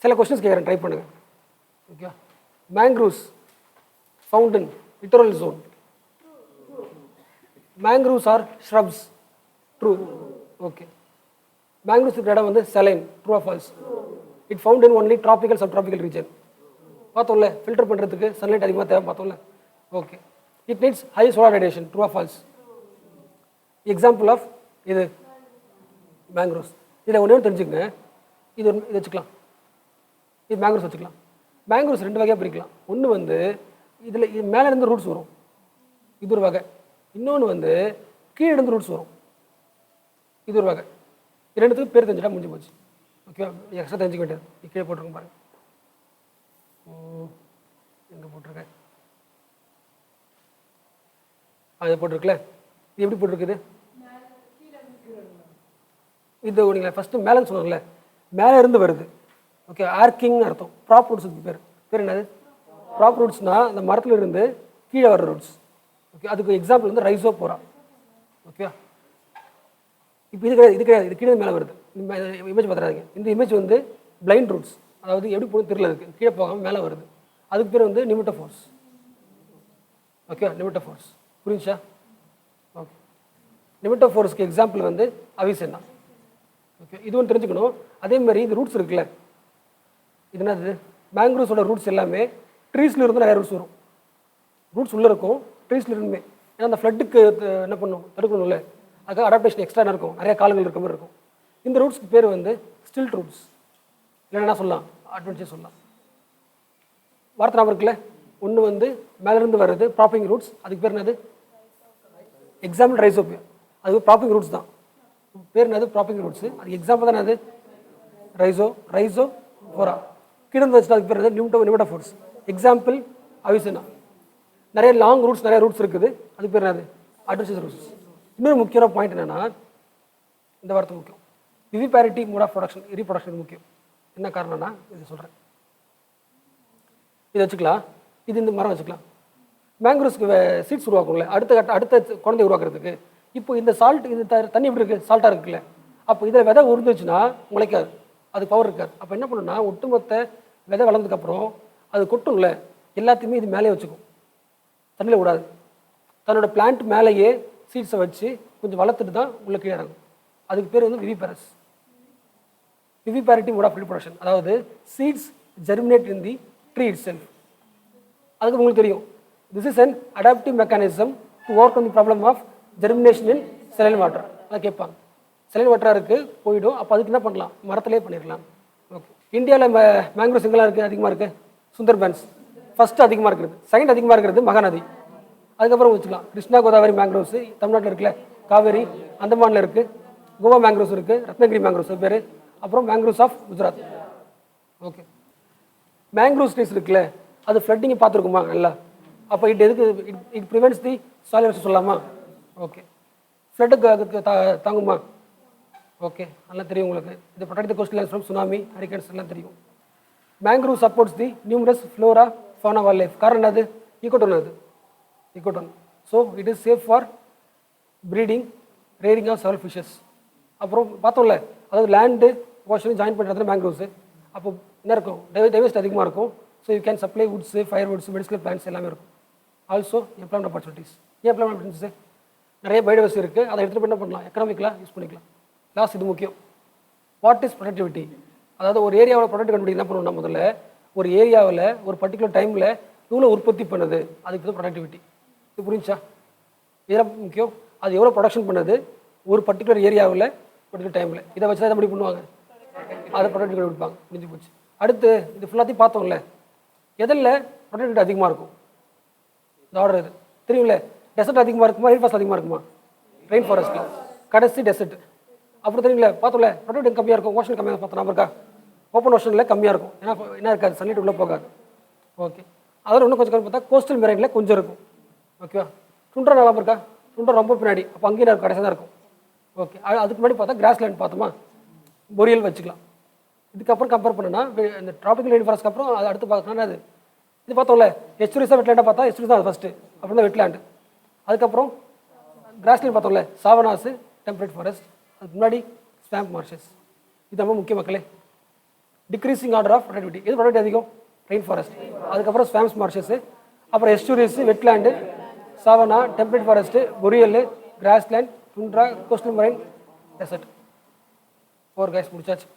சில கொஸ்டின்ஸ் கேட்குறேன், ட்ரை பண்ணுங்கள். Okay, mangroves found in littoral zone. Mangroves are shrubs. True. Okay, mangroves இருக்கிற இடம் வந்து saline. True or false? It found in only tropical sub tropical region. பார்த்தோம்ல, filter பண்ணுறதுக்கு sunlight அதிகமாக தேவை பார்த்தோம்ல. Okay, it needs high solar radiation. True or false? Example of இது mangroves. இதில் ஒன்றே தெரிஞ்சுக்கங்க, இது வச்சுக்கலாம், இது மேங்க்ரோவ்ஸ் வச்சுக்கலாம். மேங்க்ரோவ்ஸ் 2 வகையாக பிரிக்கலாம். ஒன்று வந்து இதில் இது மேலே இருந்து ரூட்ஸ் வரும், இது ஒரு வகை. இன்னொன்று வந்து கீழே இருந்து ரூட்ஸ் வரும், இது ஒரு வகை. இது ரெண்டுத்துக்கும் பேர் தெரிஞ்சுட்டா முடிஞ்சு போச்சு. ஓகே, எக்ஸ்ட்ரா தெரிஞ்சுக்க வேண்டியது. கீழே போட்டிருக்கோம் பாருங்க, எங்கே போட்டிருக்கேன், அதை போட்டிருக்குல்ல. இது எப்படி போட்டிருக்குது? இது நீங்கள் ஃபஸ்ட்டு மேலேன்னு சொன்னாங்கல்ல, மேலே இருந்து வருது. ஓகே, ஆர்க்கிங்னு அர்த்தம். ப்ராப் ரூட்ஸுக்கு பேர் என்னது? ப்ராப் ரூட்ஸ்னால் அந்த மரத்தில் இருந்து கீழே வர ரூட்ஸ். ஓகே, அதுக்கு எக்ஸாம்பிள் வந்து ரைஸோ போகிறா. ஓகே, இப்போ இது கிடையாது, இது கீழே மேலே வருது. இமேஜ் பார்த்துறாதீங்க. இந்த இமேஜ் வந்து பிளைண்ட் ரூட்ஸ், அதாவது எப்படி போகணும் தெரியல, இருக்குது கீழே போகாமல் மேலே வருது. அதுக்கு பேர் வந்து நிமிட்டோஃபோர்ஸ். ஓகே, நிமிட்டோஃபோர்ஸ் புரிஞ்சுச்சா? ஓகே, நிமிட்டோஃபோர்ஸ்க்கு எக்ஸாம்பிள் வந்து அவிசென்னா. ஓகே, இது ஒன்று தெரிஞ்சுக்கணும். அதே மாதிரி இந்த ரூட்ஸ் இருக்குல்ல, இது என்னது? மேங்க்ரூவ்ஸோட ரூட்ஸ் எல்லாமே ட்ரீஸில் இருந்து நிறைய ரூட்ஸ் வரும். ரூட்ஸ் உள்ளே இருக்கும், ட்ரீஸில் இருந்துமே. ஏன்னா அந்த ஃப்ளட்டுக்கு என்ன பண்ணும், தடுக்கணும்ல, அதுக்காக அடாப்டேஷன் எக்ஸ்ட்ரா இருக்கும், நிறைய கால்கள் இருக்க மாதிரி இருக்கும். இந்த ரூட்ஸ்க்கு பேர் வந்து ஸ்டில்ட் ரூட்ஸ், இல்லைன்னா சொல்லலாம் அட்வென்ச்சர் சொல்லலாம். வார்த்தை ஞாபகம் இருக்குல்ல, ஒன்று வந்து மேலேருந்து வர்றது ப்ராப்பிங் ரூட்ஸ், அதுக்கு பேர் என்னது? எக்ஸாம்பிள் ரைசோபியா, அது ப்ராப்பிங் ரூட்ஸ் தான். பேர் என்னது? ப்ராப்பிங் ரூட்ஸ். அது எக்ஸாம்பிள் தான் என்னது? ரைசோ ஃபோரா. கீழே வச்சுட்டு அதுக்கு பேர் என்னது? நியூமட்டோஃபோர்ஸ். எக்ஸாம்பிள் அவிசனா. நிறைய லாங் ரூட்ஸ், நிறைய ரூட்ஸ் இருக்குது, அதுக்கு பேர் என்னது? Adventure roots. இன்னொரு முக்கியமான பாயிண்ட் என்னன்னா, இந்த வார்த்தை முக்கியம், விவிபாரிட்டி மோட் ஆஃப் ப்ரொடக்ஷன், ரீப்ரொடக்ஷன் முக்கியம். என்ன காரணம்னா இது சொல்கிறேன், இதை வச்சுக்கலாம். இது இந்த மரம் வச்சுக்கலாம். மேங்க்ரோவ்ஸ்க்கு சீட்ஸ் உருவாக்கும்ல, அடுத்த குழந்தை உருவாக்குறதுக்கு. இப்போ இந்த சால்ட், இது தண்ணி எப்படி இருக்குது? சால்ட்டாக இருக்குல்ல. அப்போ இதில் விதை உருந்துச்சுன்னா முளைக்காது, அது பவர் இருக்காது. அப்போ என்ன பண்ணுன்னா, ஒட்டுமொத்த விதை வளர்ந்ததுக்கப்புறம் அது கொட்டும்ல, எல்லாத்தையுமே இது மேலே வச்சுக்கும், தண்ணியில் விடாது. தன்னோட பிளான்ட் மேலேயே சீட்ஸை வச்சு கொஞ்சம் வளர்த்துட்டு தான் உள்ள கீழே இறங்கும். அதுக்கு பேர் வந்து viviparous, viviparity mode of reproduction. அதாவது seeds germinate in the tree itself. அதுக்கு உங்களுக்கு தெரியும், this is an adaptive mechanism to work on the problem of germination in saline water. அதை கேட்பாங்க, செலைன் வாட்டராக இருக்குது போயிடும், அப்போ அதுக்கு என்ன பண்ணலாம்? மரத்திலே பண்ணிடலாம். ஓகே, இந்தியாவில் மேங்க்ரோவ்ஸ் எங்கெல்லாம் இருக்குது? அதிகமாக இருக்குது சுந்தர்பன்ஸ் ஃபஸ்ட்டு அதிகமாக இருக்கிறது, செகண்ட் அதிகமாக இருக்கிறது மகாநதி. அதுக்கப்புறம் வச்சுக்கலாம் கிருஷ்ணா கோதாவரி மேங்க்ரோவ்ஸ் தமிழ்நாட்டில் இருக்குல்ல, காவேரி அந்தமானில் இருக்குது, கோவா மேங்க்ரோவ்ஸ் இருக்குது, ரத்னகிரி மேங்க்ரோவ்ஸ் பேர், அப்புறம் mangroves of Gujarat. Okay, mangrove trees இருக்குல்ல, அது ஃப்ளட்டிங்கை பார்த்துருக்குமா நல்லா? அப்போ எதுக்கு? It prevents the soil erosion சொல்லலாமா? ஓகே, ஃப்ளட்டுக்கு தாங்குமா? ஓகே, நல்லா தெரியும் உங்களுக்கு. இது protect the coastal lines from tsunami, hurricanes எல்லாம் தெரியும். Mangrove supports the numerous flora fauna wildlife. காரணம் என்னது? ஈகோட்டோன். அது ecotone. So it is safe for breeding, rearing of several fishes. அப்புறம் பார்த்தோம்ல, அதாவது லேண்டு ஓஷனையும் ஜாயின் பண்ணுறது மேங்க்ரோவ்ஸு. அப்போ என்ன இருக்கும்? டைவர்சிட்டி அதிகமாக இருக்கும். So you can supply woods, fire Woods, medicinal plans எல்லாமே இருக்கும். Also employment opportunities. ஏன் எம்ப்ளாய்மெண்ட் ஆப்பர்ச்சுனிட்டிஸ்? நிறைய பயோடைவர்சிட்டி இருக்குது, அதை எடுத்துகிட்டு என்ன பண்ணலாம்? எக்கனாமிக்கலாக யூஸ் பண்ணிக்கலாம். லாஸ்ட் இது முக்கியம், வாட் இஸ் ப்ரொடக்டிவிட்டி? அதாவது ஒரு ஏரியாவில் ப்ரொடக்ட் கண்டுபிடிக்க என்ன பண்ணணும்னா, முதல்ல ஒரு ஏரியாவில் ஒரு பர்டிகுலர் டைமில் எவ்வளோ உற்பத்தி பண்ணுது, அதுக்கு தான் ப்ரொடக்டிவிட்டி. இது புரிஞ்சா? இதெல்லாம் முக்கியம். அது எவ்வளோ ப்ரொடக்ஷன் பண்ணுது ஒரு பர்டிகுலர் ஏரியாவில் பர்டிகுலர் டைமில், இதை வச்சு தான் எப்படி பண்ணுவாங்க? அதை ப்ரொடக்டிவிட்டி கண்டுபிடிப்பாங்க. முடிஞ்சு போச்சு. அடுத்து இது ஃபுல்லாத்தையும் பார்த்தோம்ல, எதில் ப்ரொடக்டிவிட்டி அதிகமாக இருக்கும்? இந்த ஆர்டர் இது தெரியும்ல. டெசர்ட் அதிகமாக இருக்குமா, ரெயின் ஃபாரஸ்ட் அதிகமாக இருக்குமா? ரெயின் ஃபாரஸ்ட்டில் கடைசி டெசர்ட். அப்புறம் தெரியுங்களா, பார்த்தோம்ல, ப்ரொடக்டிவிட்டி கம்மியாக இருக்கும், ஓஷன் கம்மியாக பார்த்தோம் நம்ம இருக்கா? ஓப்பன் ஓஷனில் கம்மியாக இருக்கும், ஏன்னா என்ன இருக்காது, சன்லைட் உள்ளே போகாது. ஓகே, அதில் இன்னும் கொஞ்சம் பார்த்தா கோஸ்டல் மெரைனில் கொஞ்சம் இருக்கும். ஓகேவா? டுண்ட்ரா நல்லா இருக்கா? டுண்ட்ரா ரொம்ப பின்னாடி, அப்போ அங்கேயும் இருக்கும், கடைசி தான் இருக்கும். ஓகே, அதுக்கு முன்னாடி பார்த்தா கிராஸ்லேண்ட் பார்த்தோமா, பொரியல் வச்சுக்கலாம். இதுக்கப்புறம் கம்பேர் பண்ணுன்னா இந்த ட்ராபிக்கல் ரெயின் ஃபாரஸ்ட்க்கு அப்புறம் அது அடுத்து பார்த்தோம்னா அது இது பார்த்தோம்ல, எஸ்டூரிஸாக வெட்லேண்டாக பார்த்தா எஸ்டூரிஸ் தான் அது ஃபஸ்ட்டு, அப்புறம் தான் வெட்லேண்டு. அதுக்கப்புறம் கிராஸ்லேண்ட் பார்த்தோம்ல, சாவனாஸு, டெம்பரேட் ஃபாரஸ்ட், அதுக்கு முன்னாடி ஸ்வாம்ப் மார்ஷஸ். இது ரொம்ப முக்கிய மக்களே. Decreasing order of productivity. எது ப்ரொடக்ட் அதிகம்? Rain forest. அதுக்கப்புறம் ஸ்வாம்ஸ் மார்ஷஸ், அப்புறம் estuaries, wetland, savanna, temperate forest, boreal, grassland, tundra, coastal marine, desert. 4 guys முடிச்சாச்சு.